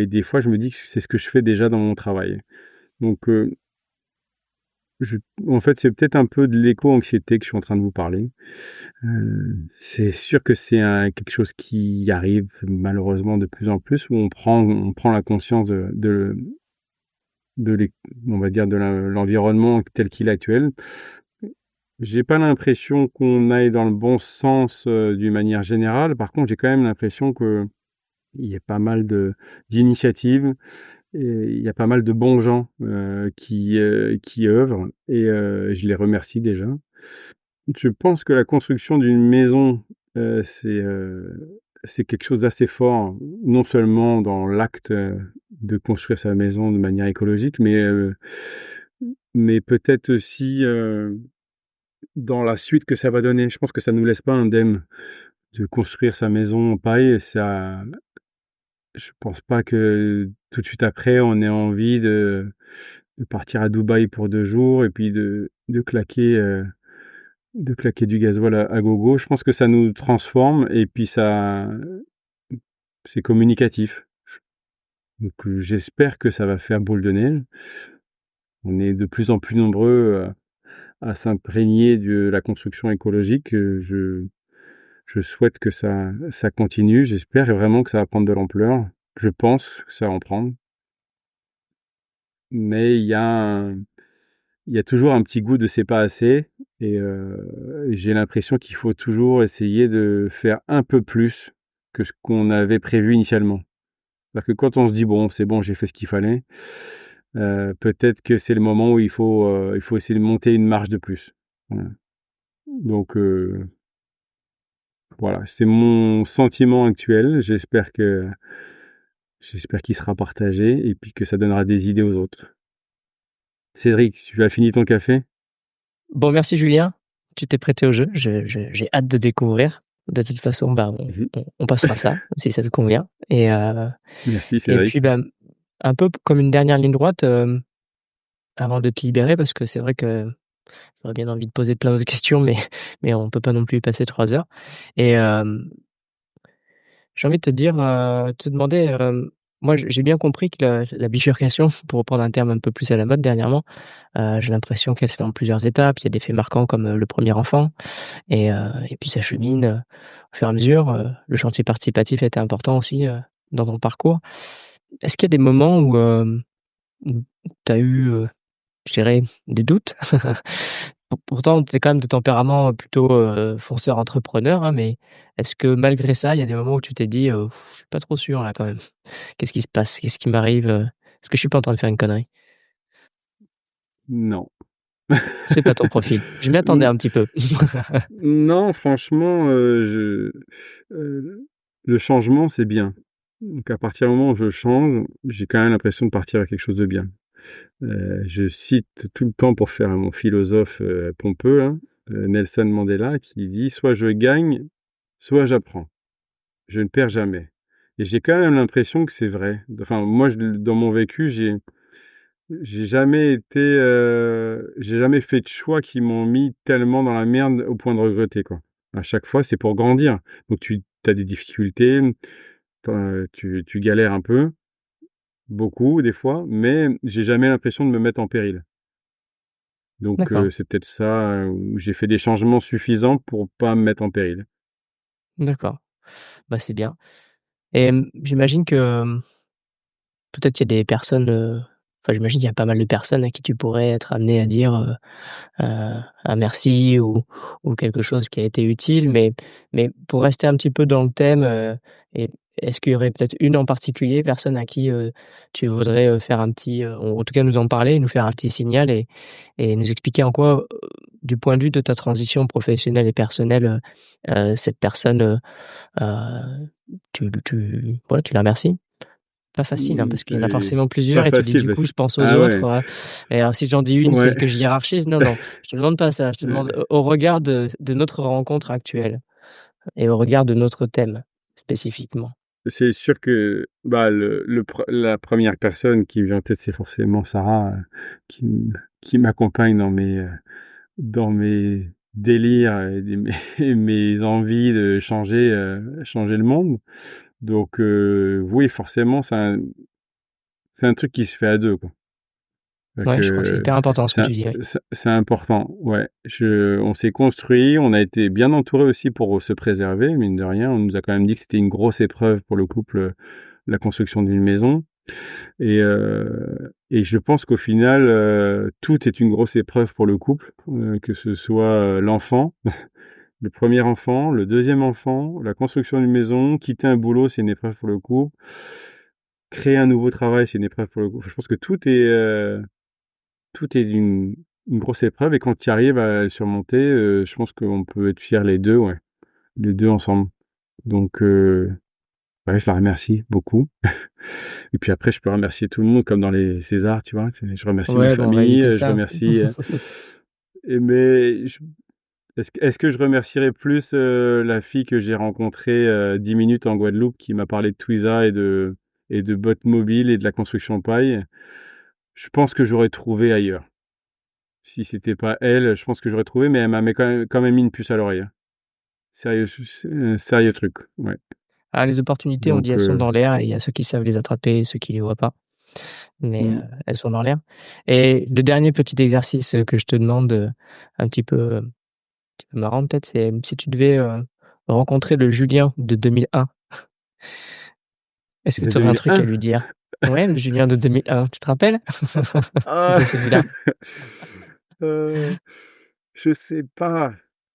des fois, je me dis que c'est ce que je fais déjà dans mon travail. Donc je en fait, c'est peut-être un peu de l'éco-anxiété que je suis en train de vous parler. C'est sûr que c'est quelque chose qui arrive malheureusement de plus en plus, où on prend la conscience de l'é on va dire de l'environnement tel qu'il est actuel. J'ai pas l'impression qu'on aille dans le bon sens, d'une manière générale. Par contre, j'ai quand même l'impression qu'il y a pas mal d'initiatives et il y a pas mal de bons gens, qui œuvrent et je les remercie déjà. Je pense que la construction d'une maison, c'est quelque chose d'assez fort, non seulement dans l'acte, de construire sa maison de manière écologique, mais peut-être aussi, dans la suite que ça va donner. Je pense que ça ne nous laisse pas indemnes de construire sa maison en paille et ça je pense pas que tout de suite après, on ait envie de partir à Dubaï pour 2 jours et puis de claquer du gasoil à gogo. Je pense que ça nous transforme et puis ça c'est communicatif. Donc j'espère que ça va faire boule de neige. On est de plus en plus nombreux, à s'imprégner de la construction écologique, je souhaite que ça continue. J'espère vraiment que ça va prendre de l'ampleur. Je pense que ça va en prendre. Mais il y a toujours un petit goût de «c'est pas assez» et j'ai l'impression qu'il faut toujours essayer de faire un peu plus que ce qu'on avait prévu initialement. C'est-à-dire que quand on se dit: «Bon, c'est bon, j'ai fait ce qu'il fallait», peut-être que c'est le moment où il faut essayer de monter une marche de plus. Voilà. Donc voilà, c'est mon sentiment actuel. J'espère qu'il sera partagé et puis que ça donnera des idées aux autres. Cédric, tu as fini ton café? Bon, merci Julien, tu t'es prêté au jeu, j'ai hâte de découvrir. De toute façon, bah, Mmh. on passera ça, si ça te convient Merci et puis, Cédric. bah, un peu comme une dernière ligne droite, avant de te libérer parce que c'est vrai que j'aurais bien envie de poser plein d'autres questions mais on peut pas non plus y passer 3 heures et j'ai envie de te dire, te demander, moi, j'ai bien compris que la bifurcation, pour reprendre un terme un peu plus à la mode dernièrement, j'ai l'impression qu'elle se fait en plusieurs étapes. Il y a des faits marquants comme, le premier enfant et puis ça chemine, au fur et à mesure, le chantier participatif a été important aussi, dans ton parcours. Est-ce qu'il y a des moments où tu as eu, je dirais, des doutes? Pourtant, tu es quand même de tempérament plutôt, fonceur entrepreneur, hein, mais est-ce que malgré ça, il y a des moments où tu t'es dit: «Je suis pas trop sûr là quand même. Qu'est-ce qui se passe? Qu'est-ce qui m'arrive, Est-ce que je suis pas en train de faire une connerie?» Non. C'est pas ton profil. Je m'y attendais N un petit peu. non, franchement, le changement, c'est bien. Donc à partir du moment où je change, j'ai quand même l'impression de partir à quelque chose de bien. Je cite tout le temps pour faire mon philosophe, pompeux là, Nelson Mandela qui dit: «Soit je gagne, soit j'apprends. Je ne perds jamais» et j'ai quand même l'impression que c'est vrai. Enfin moi dans mon vécu, j'ai jamais fait de choix qui m'ont mis tellement dans la merde au point de regretter, quoi. À chaque fois, c'est pour grandir. Donc tu as des difficultés, tu galères un peu, beaucoup des fois, mais j'ai jamais l'impression de me mettre en péril. Donc D'accord, c'est peut-être ça, où j'ai fait des changements suffisants pour pas me mettre en péril. d'accord. Bah, c'est bien et j'imagine que, peut-être il y a des personnes, enfin, j'imagine qu'il y a pas mal de personnes à qui tu pourrais être amené à dire, un merci ou quelque chose qui a été utile, mais pour rester un petit peu dans le thème, et est-ce qu'il y aurait peut-être une en particulier, personne à qui, tu voudrais, faire un petit, ou en tout cas nous en parler, nous faire un petit signal et nous expliquer en quoi, du point de vue de ta transition professionnelle et personnelle, cette personne, voilà, tu la remercies? Pas facile, hein, Mmh, parce qu'il y en a forcément pas plusieurs et tu dis: facile «Du parce coup, que je pense aux ah autres», ouais, et alors si j'en dis une, c'est ouais, que je hiérarchise. Non, non, je te demande pas ça, je te demande heu, au regard de notre rencontre actuelle et au regard de notre thème spécifiquement. c'est sûr que, bah, la première personne qui me vient en tête, c'est forcément Sarah, qui m'accompagne dans mes délires et mes envies de changer le monde. Donc oui, forcément, c'est un truc qui se fait à 2, quoi. Donc Ouais, je crois que c'est hyper important ce que tu dis, oui. c'est important, ouais. On s'est construit, on a été bien entourés aussi pour se préserver, mine de rien. On nous a quand même dit que c'était une grosse épreuve pour le couple, la construction d'une maison et je pense qu'au final, tout est une grosse épreuve pour le couple, que ce soit, l'enfant, le premier enfant, le deuxième enfant, la construction d'une maison, quitter un boulot, c'est une épreuve pour le couple, créer un nouveau travail, c'est une épreuve pour le couple. Je pense que tout est une grosse épreuve et quand tu arrives à le surmonter, je pense qu'on peut être fiers les 2, ouais, les 2 ensemble. Donc ouais, je la remercie beaucoup et puis après je peux remercier tout le monde comme dans les Césars, tu vois? Je remercie ma Ouais, bon, on va famille, éviter je ça. remercie, et mais je est-ce que je remercierais plus, la fille que j'ai rencontrée, 10 minutes en Guadeloupe qui m'a parlé de Twiza et de bottes mobiles et de la construction paille? Je pense que j'aurais trouvé ailleurs. Si c'était pas elle, je pense que j'aurais trouvé, mais elle m'a quand même mis une puce à l'oreille, hein. Sérieux, c'est un sérieux truc, ouais. Ah, les opportunités, on dit, Donc elles sont dans l'air et il y a ceux qui savent les attraper et ceux qui les voient pas, mais mmh, elles sont dans l'air et le dernier petit exercice, que je te demande, un petit peu marrant peut-être, c'est si tu devais, rencontrer le Julien de 2001, est-ce que de tu aurais un truc à 2001? lui dire? Ouais, le Julien de 2001, tu te rappelles? Ah! De celui-là? Heu, je sais pas,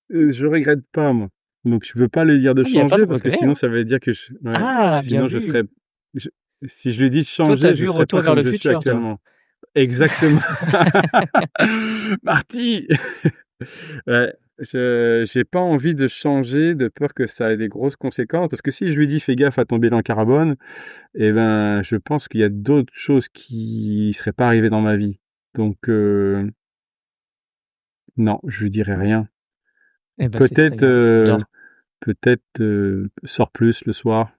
je regrette pas moi. Donc je veux pas lui dire de Ah, il y a pas de changer parce que regret, sinon hein? ça veut dire que ouais, Ah! Bien sinon vu! je si je lui dis de Toi, tu as changer, je vu serais Retour pas vers comme le je suis futur, toi? actuellement. Exactement. Marty! Ouais, je j'ai pas envie de changer de peur que ça ait des grosses conséquences parce que si je lui dis: «Fais gaffe à ton bilan carbone» et ben, je pense qu'il y a d'autres choses qui seraient pas arrivées dans ma vie. Donc non, je lui dirai rien. Eh ben, c'est très Peut-être, bien, j'adore. sors plus le soir,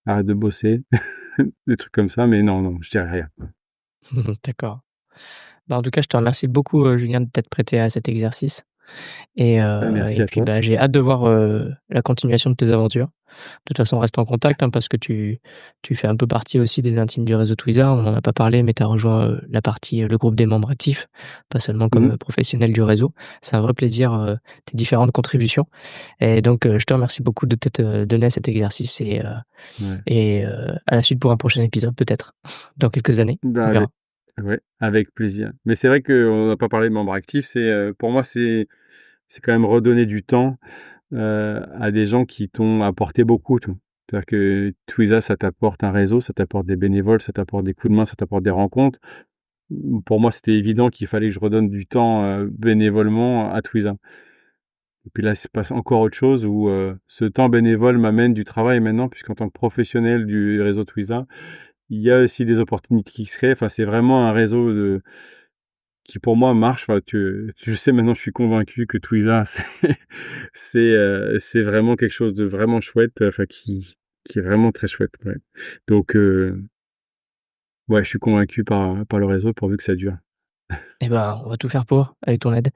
arrête de bosser, des trucs comme ça, mais non, non, je dirai rien. D'accord. Bah, en tout cas, je te remercie beaucoup, Julien, de t'être prêté à cet exercice. Et, Merci à puis toi. bah, j'ai hâte de voir la continuation de tes aventures. De toute façon, on reste en contact, hein, parce que tu fais un peu partie aussi des intimes du réseau Twiza. On n'en a pas parlé, mais tu as rejoint la partie, le groupe des membres actifs, pas seulement comme Mmh. professionnel du réseau. C'est un vrai plaisir, tes différentes contributions. Et donc, je te remercie beaucoup de t'être donné à cet exercice Ouais. à la suite pour un prochain épisode, peut-être, dans quelques années. Bah, On verra. ouais, avec plaisir. Mais c'est vrai qu'on n'a pas parlé de membres actifs, pour moi, c'est quand même redonner du temps, à des gens qui t'ont apporté beaucoup, tu vois? C'est-à-dire que Twiza, ça t'apporte un réseau, ça t'apporte des bénévoles, ça t'apporte des coups de main, ça t'apporte des rencontres. Pour moi, c'était évident qu'il fallait que je redonne du temps, bénévolement à Twiza. Et puis là, il se passe encore autre chose où, ce temps bénévole m'amène du travail maintenant, puisqu'en tant que professionnel du réseau Twiza, il y a aussi des opportunités qui se créent. Enfin, c'est vraiment un réseau qui pour moi marche. Enfin, je sais maintenant, je suis convaincu que Twiza, c'est vraiment quelque chose de vraiment chouette, enfin qui est vraiment très chouette, ouais. Donc, ouais, je suis convaincu par le réseau pourvu que ça dure. Eh ben, on va tout faire pour, avec ton aide.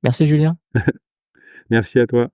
Merci Julien. Merci à toi.